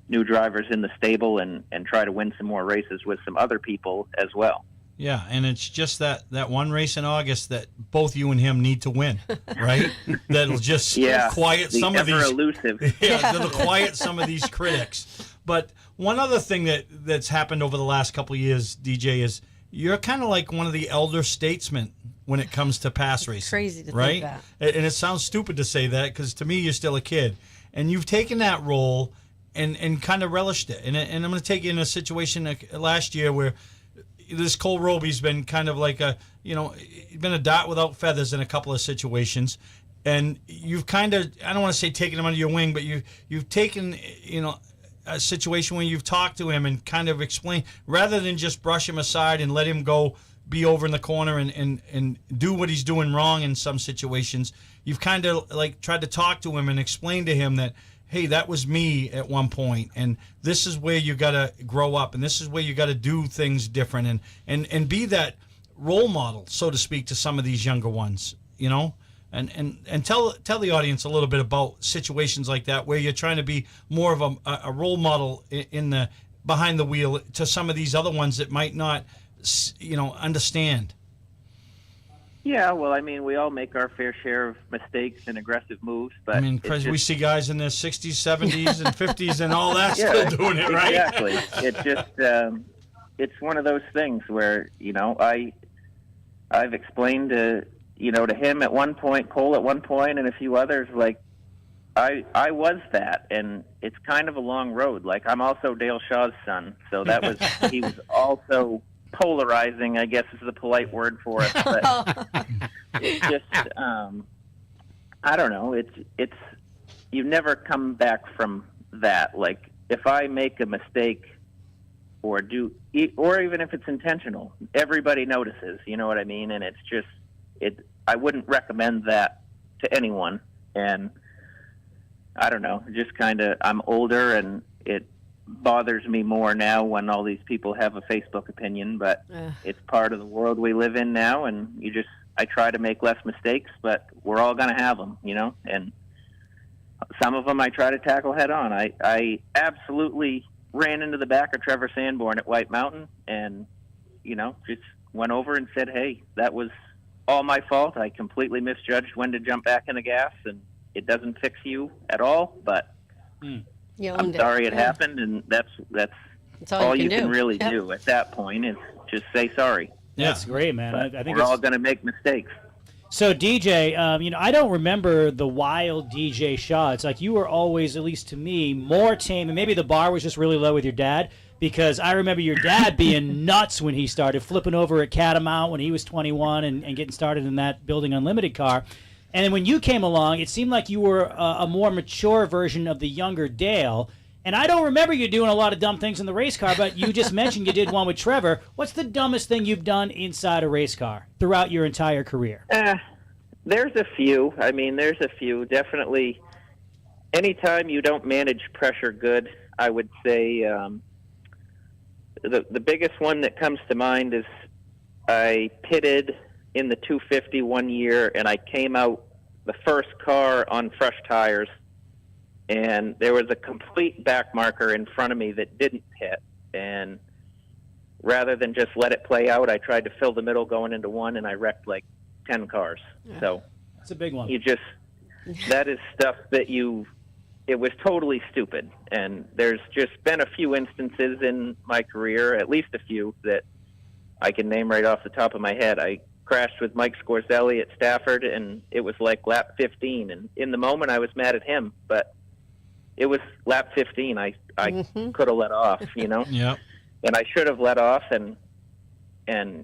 new drivers in the stable and try to win some more races with some other people as well. Yeah, and it's just that one race in August that both you and him need to win, right? That'll just quiet some of these elusive. That'll quiet some of these critics. But one other thing that's happened over the last couple of years, DJ, is you're kind of like one of the elder statesmen when it comes to pass racing. Crazy to right? think that. And it sounds stupid to say that, because to me you're still a kid, and you've taken that role and kind of relished it. And I'm going to take you in a situation last year where this Cole Roby's been kind of like been a dot without feathers in a couple of situations, and you've kind of, I don't want to say taken him under your wing, but you've taken a situation where you've talked to him and kind of explained, rather than just brush him aside and let him go be over in the corner and do what he's doing wrong in some situations. You've kind of like tried to talk to him and explain to him that, hey, that was me at one point, and this is where you got to grow up, and this is where you got to do things different, and be that role model, so to speak, to some of these younger ones, and tell the audience a little bit about situations like that where you're trying to be more of a role model in the behind the wheel to some of these other ones that might not understand. Yeah, well, I mean, we all make our fair share of mistakes and aggressive moves, but I mean, we see guys in their 60s, 70s, and 50s and all that still doing it, right? Exactly. It just it's one of those things where I've explained to him at one point, Cole at one point, and a few others, like I was that, and it's kind of a long road. Like, I'm also Dale Shaw's son, so that was he was also polarizing, I guess is the polite word for it. But it's just I don't know. It's you've never come back from that. Like, if I make a mistake or or even if it's intentional, everybody notices. You know what I mean? And it's just I wouldn't recommend that to anyone. And I don't know, just kind of, I'm older and it bothers me more now when all these people have a Facebook opinion, but it's part of the world we live in now. And I try to make less mistakes, but we're all going to have them, you know, and some of them I try to tackle head on. I absolutely ran into the back of Trevor Sanborn at White Mountain and, you know, just went over and said, hey, that was all my fault. I completely misjudged when to jump back in the gas, and it doesn't fix you at all, but I'm sorry it happened, and that's all you can really do at that point is just say sorry. That's great, man. I think we're all going to make mistakes. So, DJ, I don't remember the wild DJ Shaw. It's like you were always, at least to me, more tame, and maybe the bar was just really low with your dad, because I remember your dad being nuts when he started flipping over at Catamount when he was 21 and getting started in that Building Unlimited car. And then when you came along, it seemed like you were a more mature version of the younger Dale. And I don't remember you doing a lot of dumb things in the race car, but you just mentioned you did one with Trevor. What's the dumbest thing you've done inside a race car throughout your entire career? There's a few. I mean, there's a few. Definitely, anytime you don't manage pressure good, I would say the biggest one that comes to mind is I pitted in the 250 one year, and I came out the first car on fresh tires, and there was a complete back marker in front of me that didn't hit. And rather than just let it play out, I tried to fill the middle going into one, and I wrecked like 10 cars. Yeah. So that's a big one. That is stuff that it was totally stupid. And there's just been a few instances in my career, at least a few, that I can name right off the top of my head. I crashed with Mike Scorzelli at Stafford, and it was like lap 15. And in the moment, I was mad at him, but it was lap 15. I could have let off, you know? Yeah. And I should have let off, and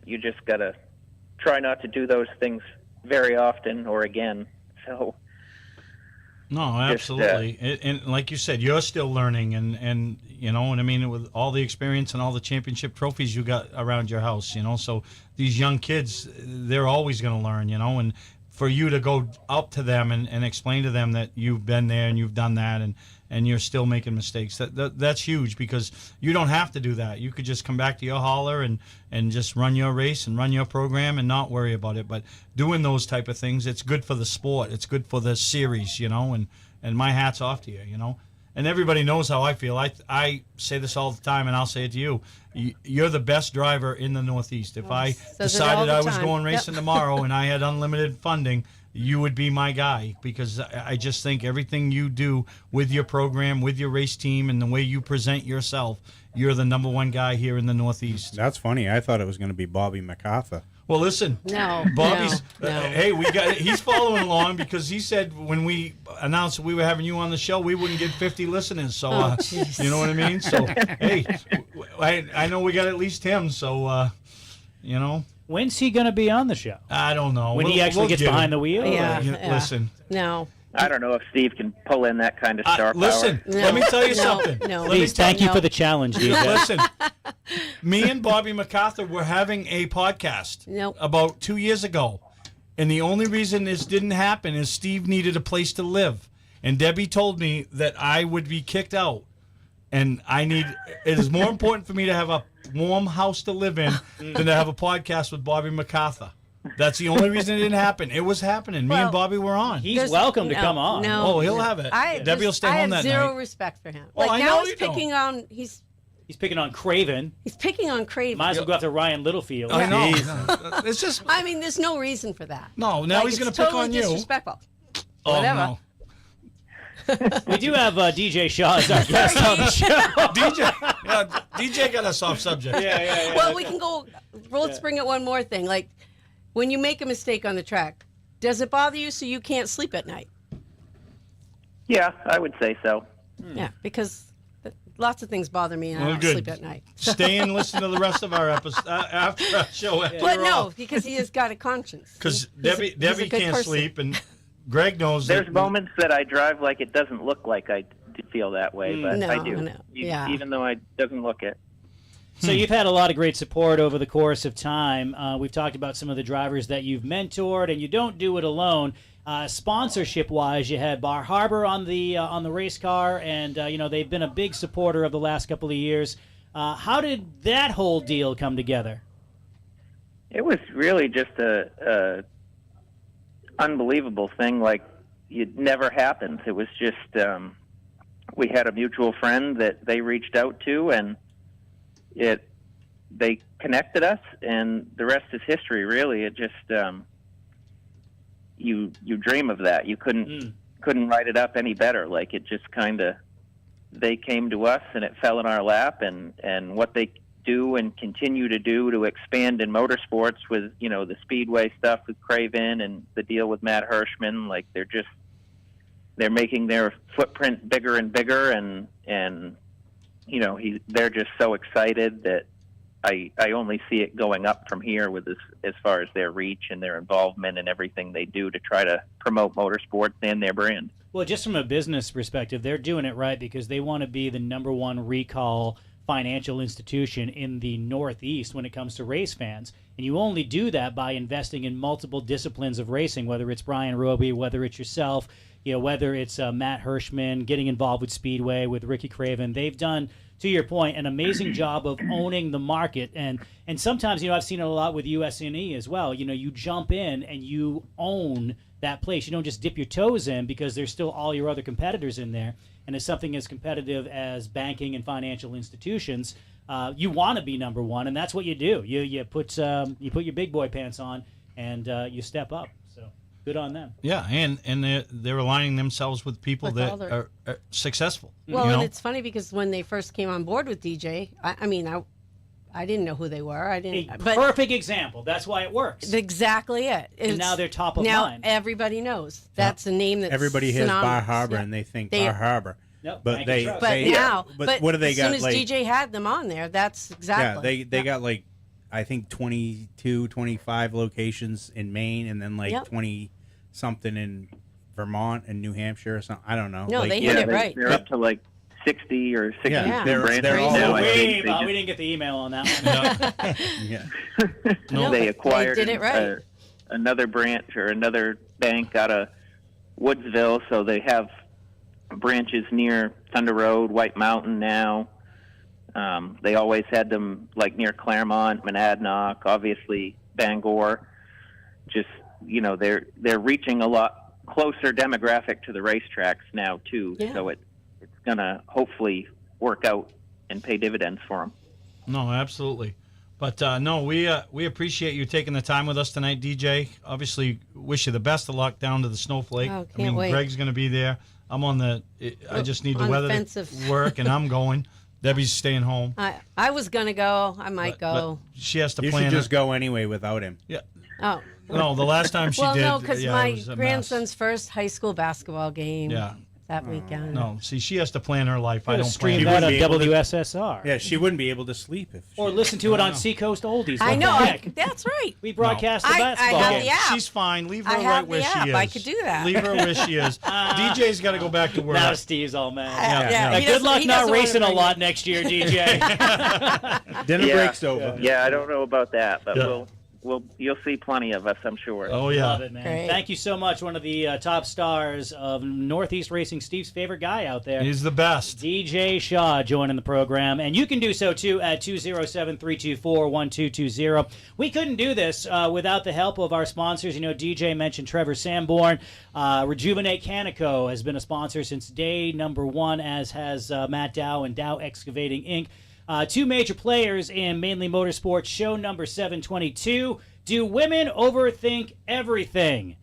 you just got to try not to do those things very often or again. So. No, absolutely. And like you said, you're still learning, and you know what I mean, with all the experience and all the championship trophies you got around your house, you know, so these young kids, they're always going to learn, you know, and for you to go up to them and explain to them that you've been there and you've done that and you're still making mistakes, that's huge, because you don't have to do that. You could just come back to your hauler and just run your race and run your program and not worry about it. But doing those type of things, it's good for the sport. It's good for the series, you know, and my hat's off to you, you know. And everybody knows how I feel. I say this all the time, and I'll say it to you. You're the best driver in the Northeast. If I decided I was going racing tomorrow and I had unlimited funding, you would be my guy, because I just think everything you do with your program, with your race team, and the way you present yourself, you're the #1 guy here in the Northeast. That's funny. I thought it was going to be Bobby MacArthur. Well, listen, Bobby's. Hey, he's following along, because he said when we announced that we were having you on the show, we wouldn't get 50 listeners. So, you know what I mean? So, hey, I know we got at least him. So, you know. When's he going to be on the show? I don't know. When he actually gets behind the wheel? Yeah. Listen. No. I don't know if Steve can pull in that kind of star power. Listen, let me tell you something. Please, thank you for the challenge, DJ. Listen, me and Bobby MacArthur were having a podcast about 2 years ago, and the only reason this didn't happen is Steve needed a place to live, and Debbie told me that I would be kicked out, and it is more important for me to have a warm house to live in than to have a podcast with Bobby MacArthur. That's the only reason it didn't happen. It was happening. Me and Bobby were on. He's welcome to come on. Oh, he'll have it. Debbie will stay home that night. I have zero respect for him. Well, like, I now know he's picking on. He's picking on Craven. He's picking on Craven. Might as well go after Ryan Littlefield. I know. It's just. I mean, there's no reason for that. No, now he's going to pick on you. Disrespectful. Oh, Whatever. no. We do have DJ Shaw as our guest on the show. DJ got us off subject. Yeah. Well, we can go. Let's bring it one more thing. Like, when you make a mistake on the track, does it bother you so you can't sleep at night? Yeah, I would say so. Yeah, because lots of things bother me and I don't sleep at night. Stay and listen to the rest of our episode after our show. But no, because he has got a conscience. Because Debbie can't sleep, and Greg knows There's moments that I drive like it doesn't look like I feel that way, but I do. Yeah. Even though it doesn't look it. So you've had a lot of great support over the course of time. We've talked about some of the drivers that you've mentored, and you don't do it alone. Sponsorship-wise, you had Bar Harbor on the race car, and they've been a big supporter of the last couple of years. How did that whole deal come together? It was really just a unbelievable thing. Like, it never happens. It was just we had a mutual friend that they reached out to, and they connected us, and the rest is history. Really, it just you dream of that. You couldn't write it up any better. Like, it just kind of, they came to us and it fell in our lap, and what they do and continue to do to expand in motorsports with the speedway stuff with Craven and the deal with Matt Hirschman. Like, they're making their footprint bigger and bigger, and they're just so excited that I only see it going up from here with as far as their reach and their involvement and everything they do to try to promote motorsports and their brand. Well, just from a business perspective, they're doing it right because they want to be the number one recall financial institution in the Northeast when it comes to race fans. And you only do that by investing in multiple disciplines of racing, whether it's Brian Roby, whether it's yourself, whether it's Matt Hirschman, getting involved with Speedway, with Ricky Craven. They've done, to your point, an amazing job of owning the market. And sometimes, I've seen it a lot with USNE as well. You jump in and you own that place. You don't just dip your toes in because there's still all your other competitors in there. And it's something as competitive as banking and financial institutions. You want to be number one, and that's what you do. You put your big boy pants on, and you step up. So good on them. Yeah, and they're aligning themselves with people that are successful. Well, and it's funny because when they first came on board with DJ, I didn't know who they were. Perfect example. That's why it works. Exactly it. And now they're top of now mind. everybody knows. That's a name that's everybody hears synonymous. Bar Harbor and they think Bar Harbor. Nope, but what do they got? As soon as DJ had them on there, that's exactly. Yeah, they got like, I think 22, 25 locations in Maine, and then 20 something in Vermont and New Hampshire or something. I don't know. No, they hit it right. They're up to like 60 or 60 branches they're all now. We didn't get the email on that one. They acquired they did it right. Another branch or another bank out of Woodsville, so they have branches near Thunder Road, White Mountain now. They always had them like near Claremont, Monadnock, obviously Bangor. Just, they're reaching a lot closer demographic to the racetracks now too. Yeah. So it's going to hopefully work out and pay dividends for them. No, absolutely. But we appreciate you taking the time with us tonight, DJ. Obviously, wish you the best of luck down to the Snowflake. Oh, can't wait. Greg's going to be there. I'm I just need the weather to work, and I'm going. Debbie's staying home. I was going to go. I might go. But she has to You plan. should just go anyway without him. Yeah. Oh. No, the last time she did. Well, no, because it my was a grandson's first high school basketball game. Yeah. That weekend. No, see, she has to plan her life. I don't stream plan. that on WSSR. Yeah, she wouldn't be able to sleep if. Or listen to it on Seacoast Oldies. I What know. the heck? That's right. We broadcast the I basketball have game. the app. She's fine. Leave her I right have where the she app. is. I could do that. Leave her where she is. DJ's got to go back to work. Now Steve's all mad. Yeah, he Good doesn't- luck he not doesn't wanna racing a bring lot it. next year, DJ. Dinner break's over. Yeah, I don't know about that, but Yeah. you'll see plenty of us, I'm sure. Oh, yeah. Love it, man. Great. Thank you so much. One of the top stars of Northeast Racing, Steve's favorite guy out there. He's the best. DJ Shaw joining the program, and you can do so too at 207-324-1220. We couldn't do this without the help of our sponsors. DJ mentioned Trevor Sanborn. Rejuvenate Canico has been a sponsor since day number one, as has Matt Dow and Dow Excavating Inc. Two major players in Mainly Motorsports show number 722. Do women overthink everything?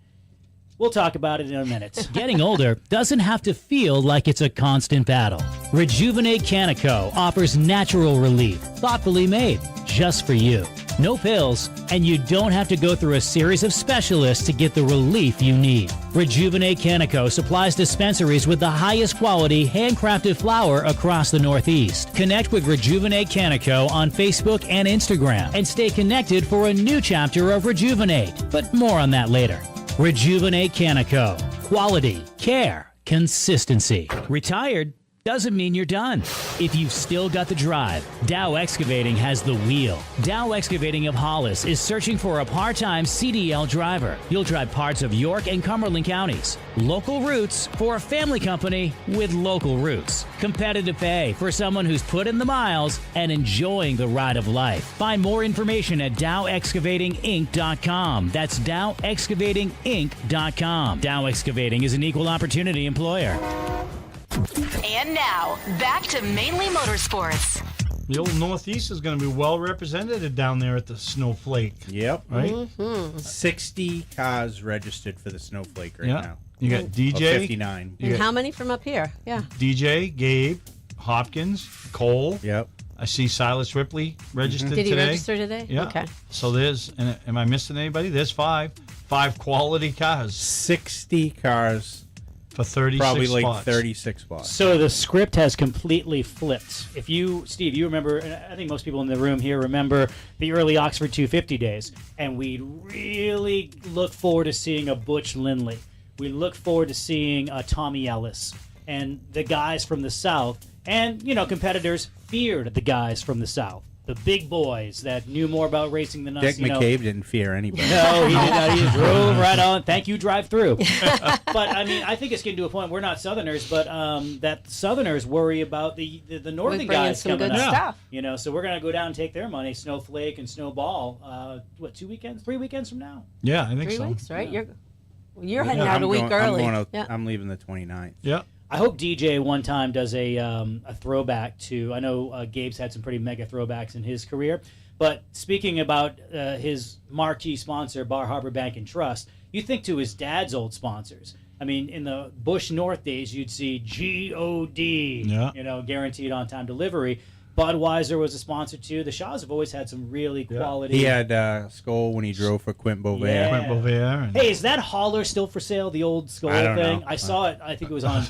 We'll talk about it in a minute. Getting older doesn't have to feel like it's a constant battle. Rejuvenate Canico offers natural relief, thoughtfully made, just for you. No pills, and you don't have to go through a series of specialists to get the relief you need. Rejuvenate Canico supplies dispensaries with the highest quality handcrafted flour across the Northeast. Connect with Rejuvenate Canico on Facebook and Instagram and stay connected for a new chapter of Rejuvenate. But more on that later. Rejuvenate Canico. Quality, care, consistency. Retired? doesn't mean you're done. If you've still got the drive, Dow Excavating has the wheel. Dow Excavating of Hollis is searching for a part-time CDL driver. You'll drive parts of York and Cumberland counties. Local routes for a family company with local roots. Competitive pay for someone who's put in the miles and enjoying the ride of life. Find more information at DowExcavatingInc.com. That's DowExcavatingInc.com. Dow Excavating is an equal opportunity employer. And now, back to Mainly Motorsports. The old Northeast is going to be well represented down there at the Snowflake. Yep. Right? 60 cars registered for the Snowflake right Yeah. now. You got Or DJ. 59. And how many from up here? Yeah. DJ, Gabe, Hopkins, Cole. Yep. I see Silas Ripley registered Did he today. register today? Yeah. Okay. So there's, and am I missing anybody? There's 5 quality cars 60 cars, for 36 probably like spots. 36 spots. So the script has completely flipped. If you, Steve, you remember, and I think most people in the room here remember the early Oxford 250 days, and we really look forward to seeing a Butch Lindley. We look forward to seeing Tommy Ellis and the guys from the South. And, you know, competitors feared the guys from the South, the big boys that knew more about racing than us. Dick you know. McCabe didn't fear anybody. No, he did not. He drove right on. Thank you, drive through. But I mean, I think it's getting to a point. We're not Southerners, but that Southerners worry about the Northern We bring in guys some coming good up. stuff. You know, so we're gonna go down and take their money. Snowflake and Snowball. 3 weekends from now. Yeah, I think 3 so. weeks, right? You're Yeah. heading out a week early. Yeah. I'm leaving the 29th. Yeah. I hope DJ one time does a throwback to. I know Gabe's had some pretty mega throwbacks in his career, but speaking about his marquee sponsor, Bar Harbor Bank and Trust, you think to his dad's old sponsors. I mean, in the Bush North days, you'd see GOD, Yeah. you know, guaranteed on-time delivery. Budweiser was a sponsor too. The Shaws have always had some really quality. He had Skoll when he drove for Quint Beauvais. Yeah. Quint Beauvais. And Hey, is that hauler still for sale? The old Skoll I don't thing? know. I saw it. I think it was on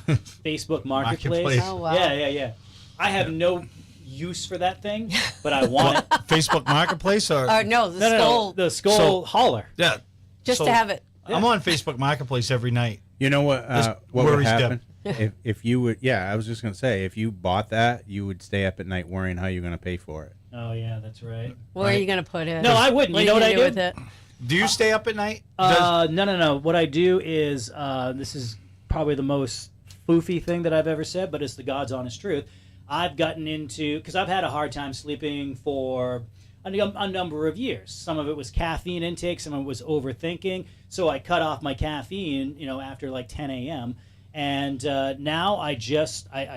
Facebook Marketplace. Marketplace. Oh, wow. Yeah. I have no use for that thing, but I want it. Facebook Marketplace or No, the No, skull. the Skoll So- hauler. yeah. Just So, to have it. I'm on Facebook Marketplace every night. You know what? This What would worries happen if you would? Yeah, I was just gonna say, if you bought that, you would stay up at night worrying how you're gonna pay for it. Oh yeah, that's right. Where are you going to put it? No, I wouldn't. You know what I do do? with it? Do you stay up at night? No. What I do is this is probably the most foofy thing that I've ever said, but it's the God's honest truth. I've gotten into, because I've had a hard time sleeping for a number of years. Some of it was caffeine intake, some of it was overthinking. So I cut off my caffeine, you know, after like 10 a.m. And now I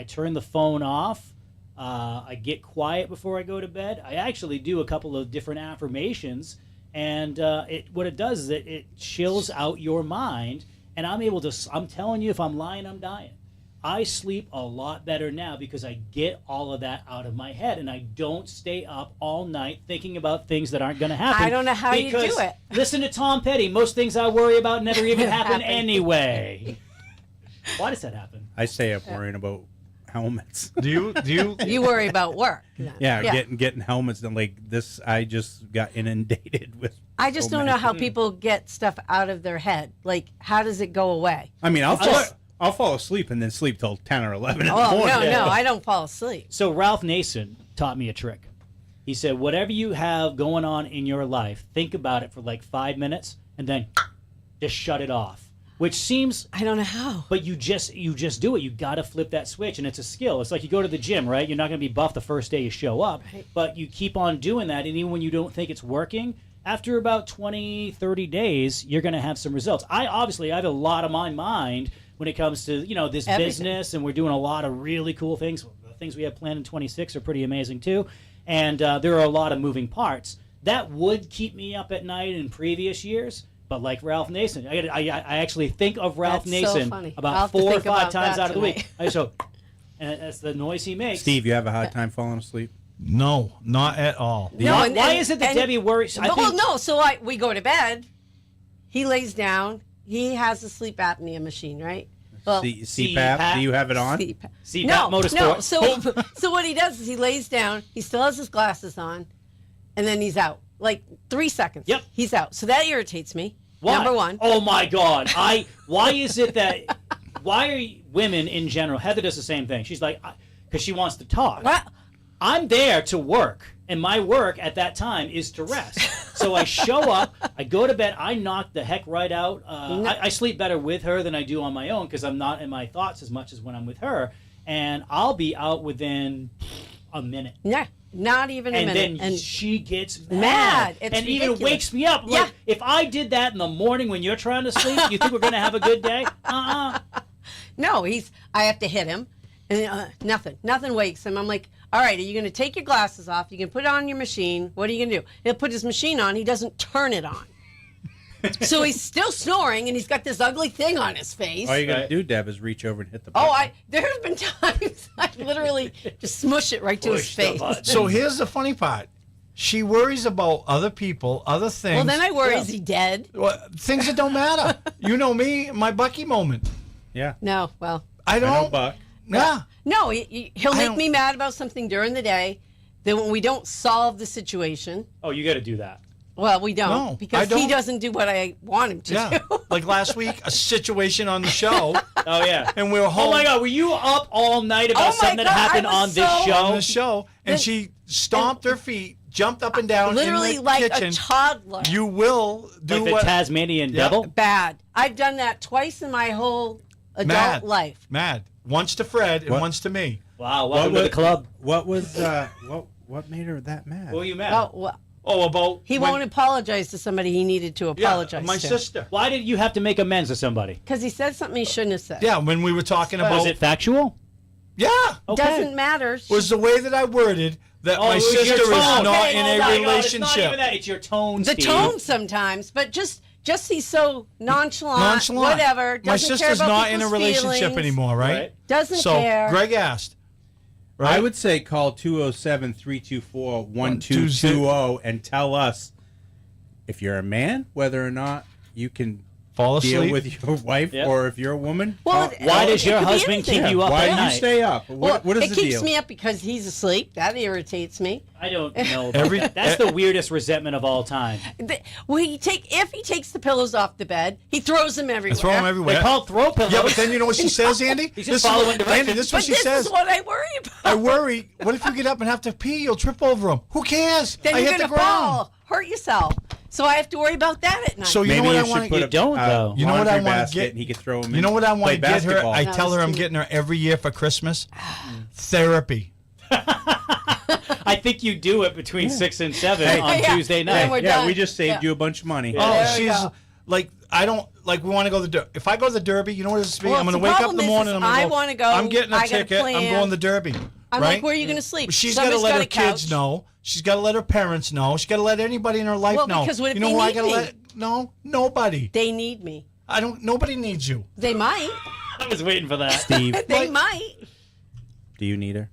turn the phone off. I get quiet before I go to bed. I actually do a couple of different affirmations, and what it does is it chills out your mind, and I'm telling you, if I'm lying, I'm dying. I sleep a lot better now because I get all of that out of my head, and I don't stay up all night thinking about things that aren't going to happen. I don't know how you do because, it. Listen to Tom Petty. Most things I worry about never even happen anyway. Why does that happen? I stay up worrying about helmets. Do you? You worry about work. Yeah, getting helmets done like this. I just got inundated with. I just so don't many know how things. people get stuff out of their head. Like, how does it go away? I mean, I'll just- I'll fall asleep and then sleep till 10 or 11 in the Oh, morning. no, I don't fall asleep. So Ralph Nason taught me a trick. He said, whatever you have going on in your life, think about it for like 5 minutes and then just shut it off. Which seems, I don't know how. but you just do it. You got to flip that switch, and it's a skill. It's like you go to the gym, right? You're not going to be buff the first day you show up, but you keep on doing that, and even when you don't think it's working, after about 20, 30 days, you're going to have some results. I have a lot on my mind when it comes to, you know, this Everything. business, and we're doing a lot of really cool things. The things we have planned in 26 are pretty amazing too, and there are a lot of moving parts. That would keep me up at night in previous years, but like Ralph Nason, I actually think of Ralph That's so Nason funny. I'll about have to 4 or think 5 about times that out of the week. tonight. I just go, and that's the noise he makes. Steve, you have a hard time falling asleep? No, not at all. No, Why is it that Debbie worries? So we go to bed. He lays down. He has a sleep apnea machine, right? Well, CPAP? Do you have it on? CPAP no, Motorsports. No. So what he does is he lays down. He still has his glasses on, and then he's out. Like 3 seconds. Yep. He's out. So that irritates me. Why? Number one. Oh my God! Why is it that why are women in general? Heather does the same thing. She's like, because she wants to talk. What? I'm there to work, and my work at that time is to rest. So I show up, I go to bed, I knock the heck right out. I sleep better with her than I do on my own because I'm not in my thoughts as much as when I'm with her. And I'll be out within a minute. Yeah, not even a minute. And then she gets mad. It's and ridiculous. even wakes me up. Like, if I did that in the morning when you're trying to sleep, you think we're going to have a good day? No, I have to hit him. And nothing wakes him. I'm like, all right, are you going to take your glasses off? You can put on your machine. What are you going to do? He'll put his machine on. He doesn't turn it on. So he's still snoring, and he's got this ugly thing on his face. All you got to do, Deb, is reach over and hit the button. There's been times I literally just smush it right to his face. So here's the funny part. She worries about other people, other things. Well, then I worry, is he dead? Well, things that don't matter. You know me, my Bucky moment. Yeah. No, well. I don't. I know Buck. Yeah. No, he'll make me mad about something during the day. Then when we don't solve the situation. Oh, you got to do that. Well, we don't. No, because he doesn't do what I want him to do. Like last week, a situation on the show. Oh, yeah. And we were home. Oh, my God. Were you up all night about something that happened on this show? On the show. And she stomped her feet, jumped up and down literally in the like kitchen. a toddler. You will do like the Tasmanian devil? Bad. I've done that twice in my whole adult life. Mad. Once to Fred and once to me. Wow, welcome to the club. What was what made her that mad? What were you mad? About he won't apologize to somebody he needed to apologize my to. sister. Why did you have to make amends to somebody? Because he said something he shouldn't have said. Yeah, when we were talking about. Was it factual? Yeah. Okay. Doesn't matter. Was the way that I worded that my sister is not in a relationship. It's not even that. It's your tone, The Steve. tone sometimes, but just he's so nonchalant. Whatever. My Doesn't care sister's about not in a people's relationship feelings. anymore, right? Doesn't so care. Greg asked. Right? I would say call 207-324-1220 and tell us if you're a man whether or not you can fall deal asleep with your wife, or if you're a woman. Well, why does your husband keep you up Why at do night? you stay up? What is it the keeps deal? me up because he's asleep. That irritates me. I don't know. That's the weirdest resentment of all time. If he takes the pillows off the bed, he throws them everywhere. Throw them everywhere. They call it throw pillows. Yeah, but then you know what she says, Andy? He's just following directions. Andy, this is what she this says. is what I worry about. I worry. What if you get up and have to pee? You'll trip over them. Who cares? Then I you're hit the gonna ground. fall, hurt yourself. So I have to worry about that at night. So you Maybe know what you I should want put to a don't, though. You know what I laundry want to basket get? and he could throw them You know what I want play to get her? basketball. I No, tell her it's I'm too- getting her every year for Christmas. Therapy. I think you do it between 6 and 7 Hey. on Yeah. Tuesday Then night. we're Yeah, done. we just saved Yeah. you a bunch of money. Oh, there we she's go. like, I don't like. We want to go to the Derby. If I go to the Derby, you know what it's be? Well, I'm going to the wake up in problem the is morning. I'm I going wanna go, I'm getting a I got a ticket. I'm plan. going to the Derby. I'm right? like, where are you going to sleep? She's got to Somebody's let got her a kids couch. know. She's got to let her parents know. She's got to let anybody in her life Well, know. because what if you know they who I need gotta me? let? No, nobody. They need me. I don't. Nobody needs you. They might. I was waiting for that. Steve, They might. do you need her?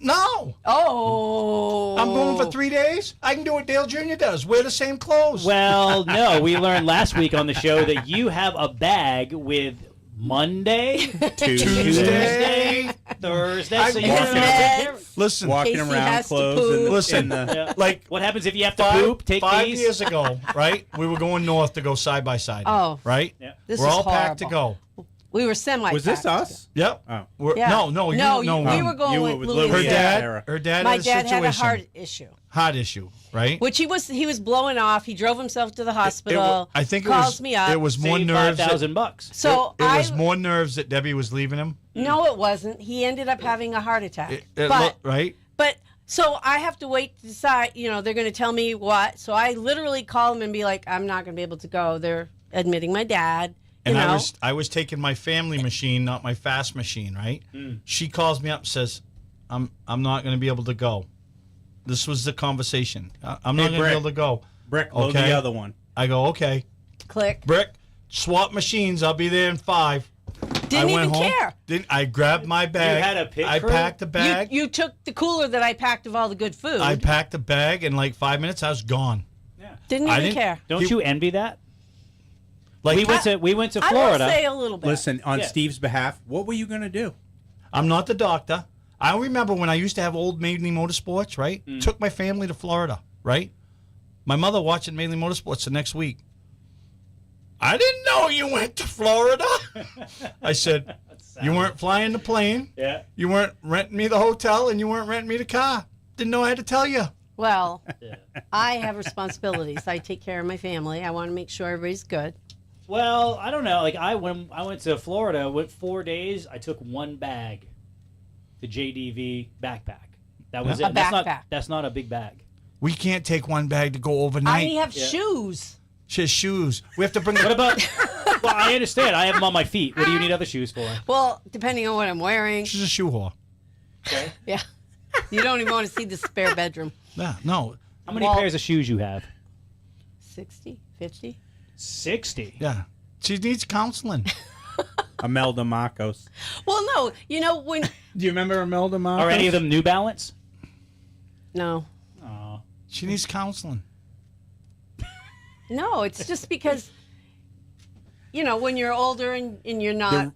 No. Oh. I'm going for 3 days. I can do what Dale Jr. does. Wear the same clothes. Well, no. We learned last week on the show that you have a bag with Monday, Tuesday, Thursday. I So you walk have in- to Listen. Walking Casey around has to clothes poop. in the, Listen. in the Yeah. Like What happens if you have to poop? Take 5 these. years ago, right? We were going north to go side by side. Oh. Right? Yeah. This We're is all packed to horrible. go. We were semi. Was this us? Yep. Oh. Yeah. No, we were going you with with Louis. Her Louis. dad. Era. Her dad. My had a dad had a situation. heart issue, Heart issue, right? which he was blowing off. He drove himself to the hospital. I think calls me up. It was more Save nerves. that- $5,000. So it was more nerves that Debbie was leaving him. No, it wasn't. He ended up having a heart attack. It but looked- right? But so I have to wait to decide. You know, they're going to tell me what. So I literally call them and be like, I'm not going to be able to go. They're admitting my dad. And you know. I was taking my family machine, not my fast machine, right? She calls me up and says, I'm not going to be able to go. This was the conversation. I'm not Hey, going to be Brick. able to go. Brick, load Okay. the other one. I go, okay. Click. Brick, swap machines. I'll be there in 5. Didn't I went even home. care. I grabbed my bag. had a pit I crew? packed a bag. You took the cooler that I packed of all the good food. I packed a bag. In like 5 minutes, I was gone. didn't I even didn't- care. Don't you envy that? Like We went to I Florida. will say a little bit. Listen, on Yeah. Steve's behalf, what were you going to do? I'm not the doctor. I remember when I used to have old Mainely Motorsports, right? Took my family to Florida, right? My mother watching Mainely Motorsports the next week. I didn't know you went to Florida. I said, you weren't flying the plane. Yeah. You weren't renting me the hotel, and you weren't renting me the car. Didn't know I had to tell you. Well, Yeah. I have responsibilities. I take care of my family. I want to make sure everybody's good. Well, I don't know. Like when I went to Florida, went 4 days. I took one bag, the JDV backpack. That was A it. backpack. That's not a big bag. We can't take one bag to go overnight. I have shoes. She has shoes. We have to bring. What about? Well, I understand. I have them on my feet. What do you need other shoes for? Well, depending on what I'm wearing. She's a shoe whore. Okay. Yeah. You don't even want to see the spare bedroom. Yeah, no. How many Well- pairs of shoes you have? 60, 50. 60. Yeah, she needs counseling. Imelda Marcos. Well, no. You know, when. Do you remember Imelda Marcos? Are any of them New Balance? No. Oh. She needs counseling. No, it's just because, when you're older and you're not.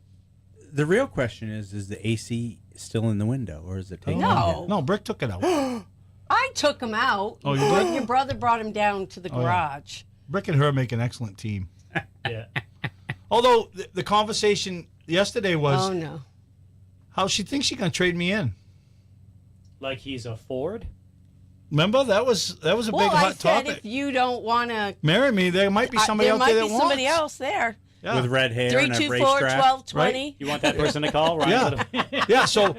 The real question is the AC still in the window, or is it taken? No. No, Brick took it out. I took him out. Oh, you did? Your brother brought him down to the Oh, yeah. garage. Brick and her make an excellent team. Yeah. Although the conversation yesterday was Oh, no. how she thinks she's going to trade me in. Like he's a Ford? Remember that was a Well, big I hot said topic. if you don't want to. Marry me, there might be somebody there out might there be that wants. somebody else there. Yeah. With red hair and a 324 racetrack. 1220. You want that person to call? Ryan? Yeah. Yeah, so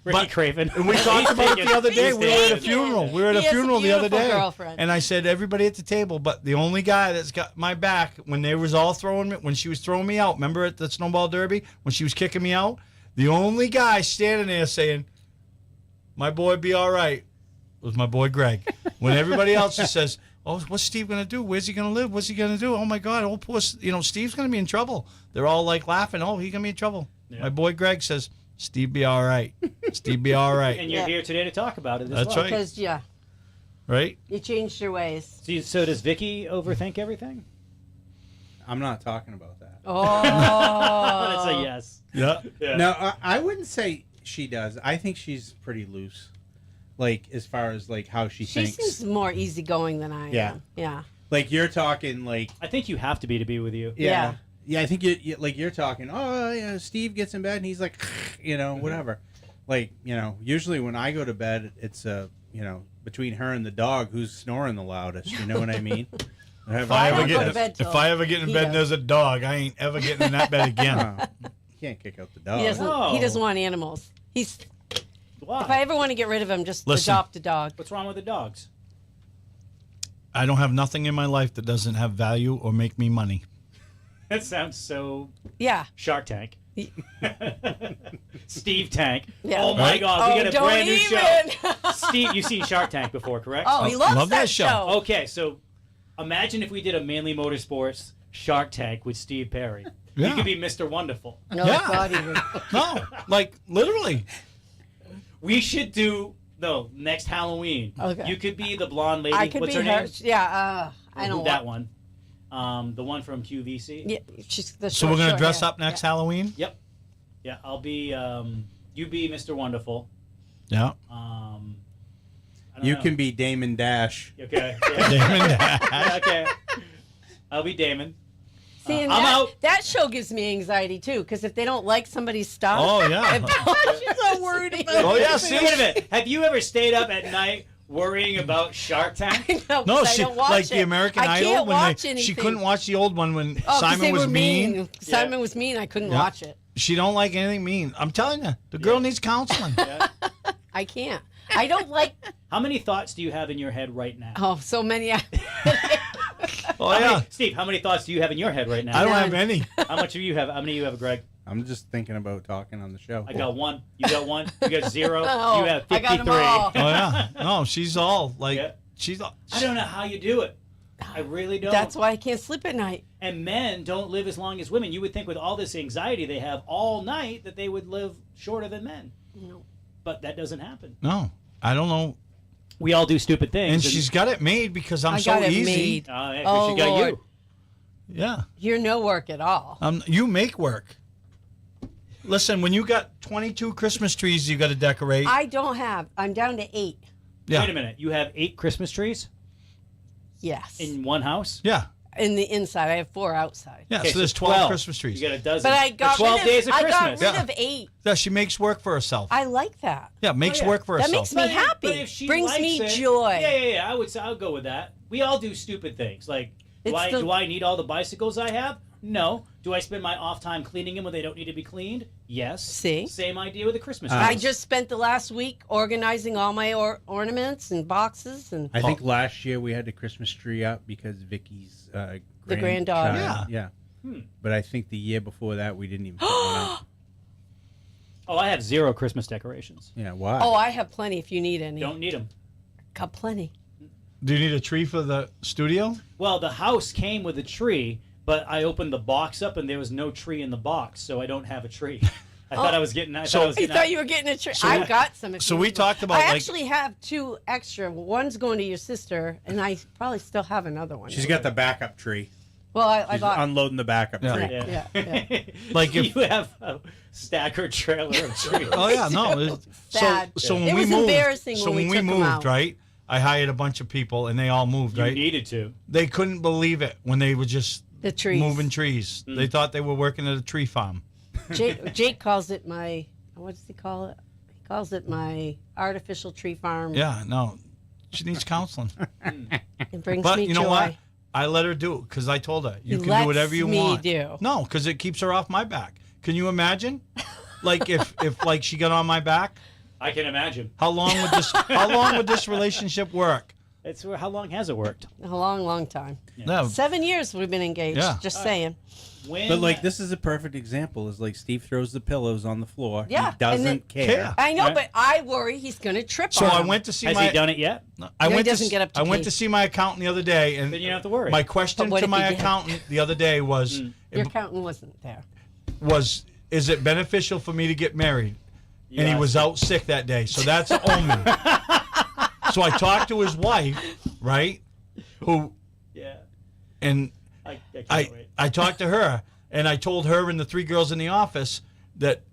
Ricky Craven. and we talked about it the other day. He's We were at a taken. funeral. We were at He a has a funeral the other beautiful day. girlfriend. And I said everybody at the table, but the only guy that's got my back when they was all throwing me when she was throwing me out, remember at the snowball derby when she was kicking me out? The only guy standing there saying, "My boy be all right," was my boy Greg. When everybody else just says, "Oh, what's Steve going to do? Where's he going to live? What's he going to do? Oh my God, oh poor, Steve's going to be in trouble." They're all like laughing. Oh, he's going to be in trouble. Yeah. My boy Greg says, "Steve be all right. Steve be all right." And you're Yeah. here today to talk about it as That's well. right. Because, Right? you changed your ways. So does Vicky overthink everything? I'm not talking about that. Oh. That's a yes. Yeah. Yeah. No, I wouldn't say she does. I think she's pretty loose. Like, as far as, like, how she She thinks. seems more easygoing than I Yeah. am. Yeah. Like, you're talking, like... I think you have to be with you. Yeah. Yeah, I think you're talking, oh, yeah, Steve gets in bed and he's like, whatever. Like, usually when I go to bed, it's, between her and the dog who's snoring the loudest. You know what I mean? If I I don't ever go to get bed till if I ever get in he bed does. and there's a dog, I ain't ever getting in that bed again. You can't kick out the dog. He doesn't. No. He doesn't want animals. If Why? I ever want to get rid of him, just Listen. adopt a dog. What's wrong with the dogs? I don't have nothing in my life that doesn't have value or make me money. That sounds so Yeah. Shark Tank. Steve Tank. Yeah. Oh my Right? God, we got a don't brand new even. show. Steve, you've seen Shark Tank before, correct? Oh, he loves love that that show. show. Okay, so imagine if we did a Mainly Motorsports Shark Tank with Steve Perry. Yeah. He could be Mr. Wonderful. No, Yeah. God, he would. No, like literally. We should do next Halloween. Okay. You could be the blonde lady. I could What's be her her. name? Yeah. I don't that want one. The one from QVC. Yeah, she's the So short, we're gonna short dress hair. up next Halloween. Yep. Yeah, I'll be. You be Mr. Wonderful. Yeah. I don't You know. can be Damon Dash. Okay. Yeah. Damon Yeah, okay. I'll be Damon. See, and I'm out. that show gives me anxiety too, because if they don't like somebody's stuff, Oh yeah. she's so worried about. Oh yeah. Wait See. a minute. Have you ever stayed up at night worrying about Shark Tank? No, No, 'cause I she don't watch like it. the American I Idol can't when watch she anything. couldn't watch the old one when Oh, 'cause Simon they was were mean. Simon was mean. I couldn't Yeah. watch it. She don't like anything mean. I'm telling you, the girl needs counseling. I can't. I don't like. How many thoughts do you have in your head right now? Oh, so many. Oh How yeah. many- Steve, how many thoughts do you have in your head right now? I don't have any. How much do you have? How many do you have, Greg? I'm just thinking about talking on the show. I got one. You got one. You got zero. Oh, you have I 53. got 'em all. Oh yeah. No, she's all like Yeah. she's. All, I don't know how you do it. I really don't. That's why I can't sleep at night. And men don't live as long as women. You would think with all this anxiety they have all night that they would live shorter than men. No. But that doesn't happen. No, I don't know. We all do stupid things. And she's got it made because I'm I so got it easy. made. Hey, we Oh, should got Lord. you. Yeah. You're no work at all. You make work. Listen, when you got 22 Christmas trees you got to decorate. I don't have. I'm down to 8. Yeah. Wait a minute. You have 8 Christmas trees Yes. in one house? Yeah. in the inside. I have 4 outside. Yeah, Okay, so there's 12 Christmas trees. You got a dozen. But I got 12 rid days of I Christmas. got rid of 8. Yeah, she makes work for herself. I like that. Yeah, makes work for That herself. makes me happy. But if she Brings likes me it, joy. Yeah. I would say I'll go with that. We all do stupid things. Like, do I need all the bicycles I have? No. Do I spend my off time cleaning them when they don't need to be cleaned? Yes. See? Same idea with the Christmas trees. I just spent the last week organizing all my ornaments and boxes and I think last year we had the Christmas tree up because Vicky's The granddaughter. Yeah. But I think the year before that we didn't even put one up. Oh, I have 0 Christmas decorations. Yeah, why? Oh, I have plenty if you need any. Don't need them. Got plenty. Do you need a tree for the studio? Well, the house came with a tree, but I opened the box up and there was no tree in the box, so I don't have a tree. I thought I was getting. I thought you were getting a tree. I got some. So we talked about. I actually have 2 extra. One's going to your sister, and I probably still have another one. She's got the backup tree. Well, I She's got unloading the backup tree. Yeah. Like if you have a stacker trailer of trees. Oh yeah, no. Sad. So when It we was moved, embarrassing so when we when we took 'em moved, out. right? I hired a bunch of people, and they all moved, You right? needed to. They couldn't believe it when they were just the trees. moving trees. They thought they were working at a tree farm. Jake calls it my. What does he call it? He calls it my artificial tree farm. Yeah, no, she needs counseling. It brings But me you know joy. what? I let her do it because I told her you He can do whatever you lets me want. do. No, because it keeps her off my back. Can you imagine? Like if like she got on my back, I can imagine. how long would this relationship work? It's how long has it worked? A long time. Yeah. 7 years we've been engaged. Yeah. Just saying. When But like this is a perfect example. Is like Steve throws the pillows on the floor. Yeah, He and doesn't then- care. I know, Right. but I worry he's going to trip So on I him. went to see has my. he done it yet? I No, he went doesn't get up to I went pee. to see my accountant the other day, and Then you don't have to worry. my question But what to if my he did? accountant the other day was, Your accountant wasn't there. is it beneficial for me to get married? And he Yes. was out sick that day, so that's an omen. So I talked to his wife, right? Who Yeah. and I can't wait. I talked to her, and I told her and the 3 girls in the office that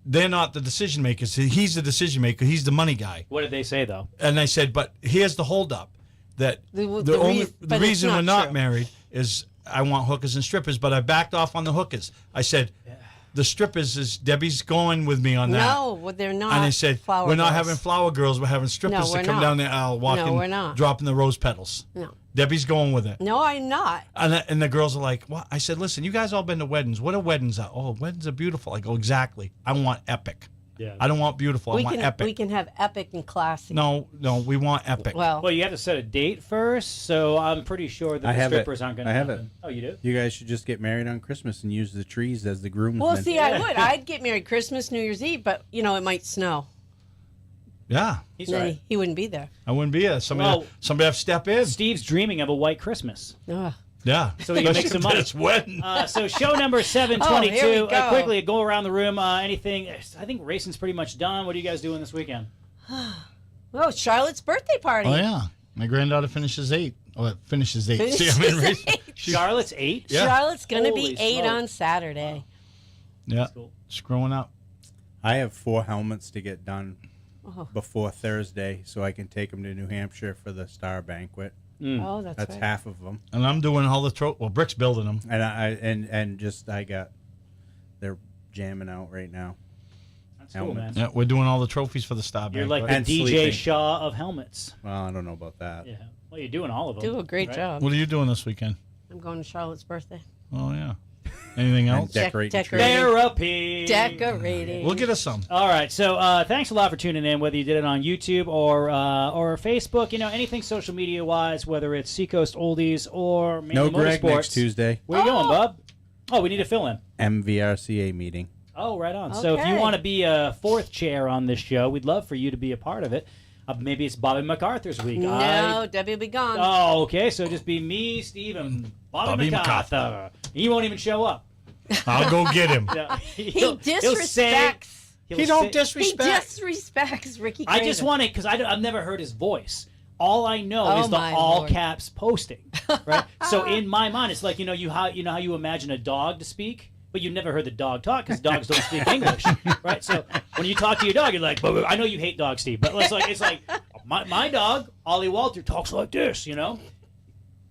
they're not the decision makers. He's the decision maker. He's the money guy. What did they say though? And I said, but here's the holdup: that The the reason we're not true. married is I want hookers and strippers, but I backed off on the hookers. I said, the strippers is Debbie's going with me on that. No, well, they're not. And I said, flower we're not girls. having flower girls. We're having strippers No, that we're come not. down the aisle, walking, No, we're not. dropping the rose petals. No. Debbie's going with it. No, I'm not. And the girls are like, what? I said, listen, you guys all been to weddings. What are weddings? Oh, weddings are beautiful. I go, exactly. I want epic. Yeah. I don't want beautiful. I want epic. We can have epic and classy. No, we want epic. Well, you have to set a date first, so I'm pretty sure that I the have it. strippers aren't going to I have happen. it. Oh, you do? You guys should just get married on Christmas and use the trees as the groomsmen. Well, see, I would. I'd get married Christmas, New Year's Eve, but it might snow. Yeah. He's Then right. he wouldn't be there. I wouldn't be here. Somebody have to step in. Steve's dreaming of a white Christmas. Ugh. Yeah. So he can make some money. It's wedding. So show number 722. Oh, here we go. Quickly, go around the room. Anything? I think racing's pretty much done. What are you guys doing this weekend? Oh, Charlotte's birthday party. Oh, yeah. My granddaughter finishes 8. Oh, it finishes 8. See, I'm in Finishes race. 8. Charlotte's 8? Yeah. Charlotte's going to Holy be 8 smoke. on Saturday. Yeah. Cool. It's growing up. I have 4 helmets to get done Oh. before Thursday, so I can take them to New Hampshire for the Star Banquet. Oh, that's That's right. half of them, And I'm doing all the Brick's building them. and they're jamming out right now. That's cool, man. Yeah, we're doing all the trophies for the Star You're Banquet. like the And DJ sleeping. Shaw of helmets. Well, I don't know about that. Yeah. Well, you're doing all of them. Do a great right? job. What are you doing this weekend? I'm going to Charlotte's birthday. Oh, yeah. Anything And else? decorate the tree. decorating. Therapy. Decorating. We'll get us some. All right, so thanks a lot for tuning in, whether you did it on YouTube or Facebook, anything social media wise, whether it's Seacoast Oldies or Mainly No Greg Motorsports. next Tuesday. Where you going, bub? Oh, we need a fill in. MVRCA meeting. Oh, right on. So if you Okay. want to be a 4th chair on this show, we'd love for you to be a part of it. Maybe it's Bobby MacArthur's week. No, Debbie will be gone. Oh, okay. So just be me, Steve, and Bobby MacArthur. He won't even show up. I'll go get him. Yeah, He he'll disrespects. he'll He don't say- disrespect. He disrespects Ricky I Craven. just want to, because I've never heard his voice. All I know Oh, is the my all Lord. caps posting, right? So in my mind, it's like how you imagine a dog to speak, but you never heard the dog talk because dogs don't speak English, right? So when you talk to your dog, you're like, I know you hate dogs, Steve, but it's like my dog, Ollie Walter, talks like this,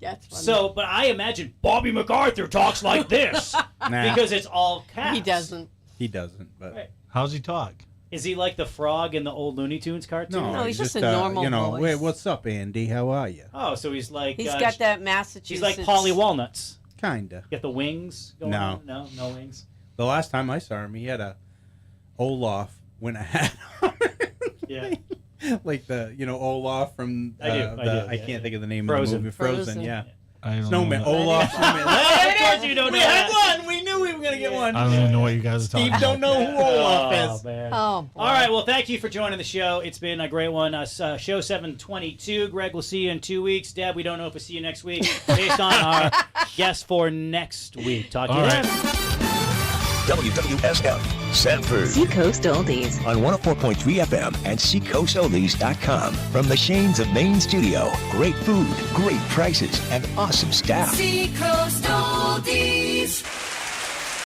Yeah, it's funny. So, but I imagine Bobby MacArthur talks like this because it's all caps. He doesn't. He doesn't, but Right. How's he talk? Is he like the frog in the old Looney Tunes cartoon? no, No, he's just a normal you know, voice. "Hey, what's up, Andy? How are you?" Oh, so he's like He's got that Massachusetts. He's like Polly Walnuts. Kinda. Get the wings going No. on? No wings. The last time I saw him, he had a Olaf winter hat on. Yeah. Like the Olaf from I do, I yeah, can't think of the name Frozen. of the movie. Frozen, Frozen. yeah. I don't Snowman. know. Olaf Snowman. Of course you don't know We had that. one. We knew we were gonna get one. I don't even know what you guys are talking Steve about. don't know who Olaf Oh, is. man. Oh, boy. All right, well, thank you for joining the show. It's been a great one. Show 722. Greg, we'll see you in 2 weeks. Deb, we don't know if we'll see you next week based on our guest for next week. Talk to you All then. WWSF, Sanford. Seacoast Oldies. On 104.3 FM and SeacoastOldies.com. From the Shanes of Maine studio, great food, great prices, and awesome staff. Seacoast Oldies.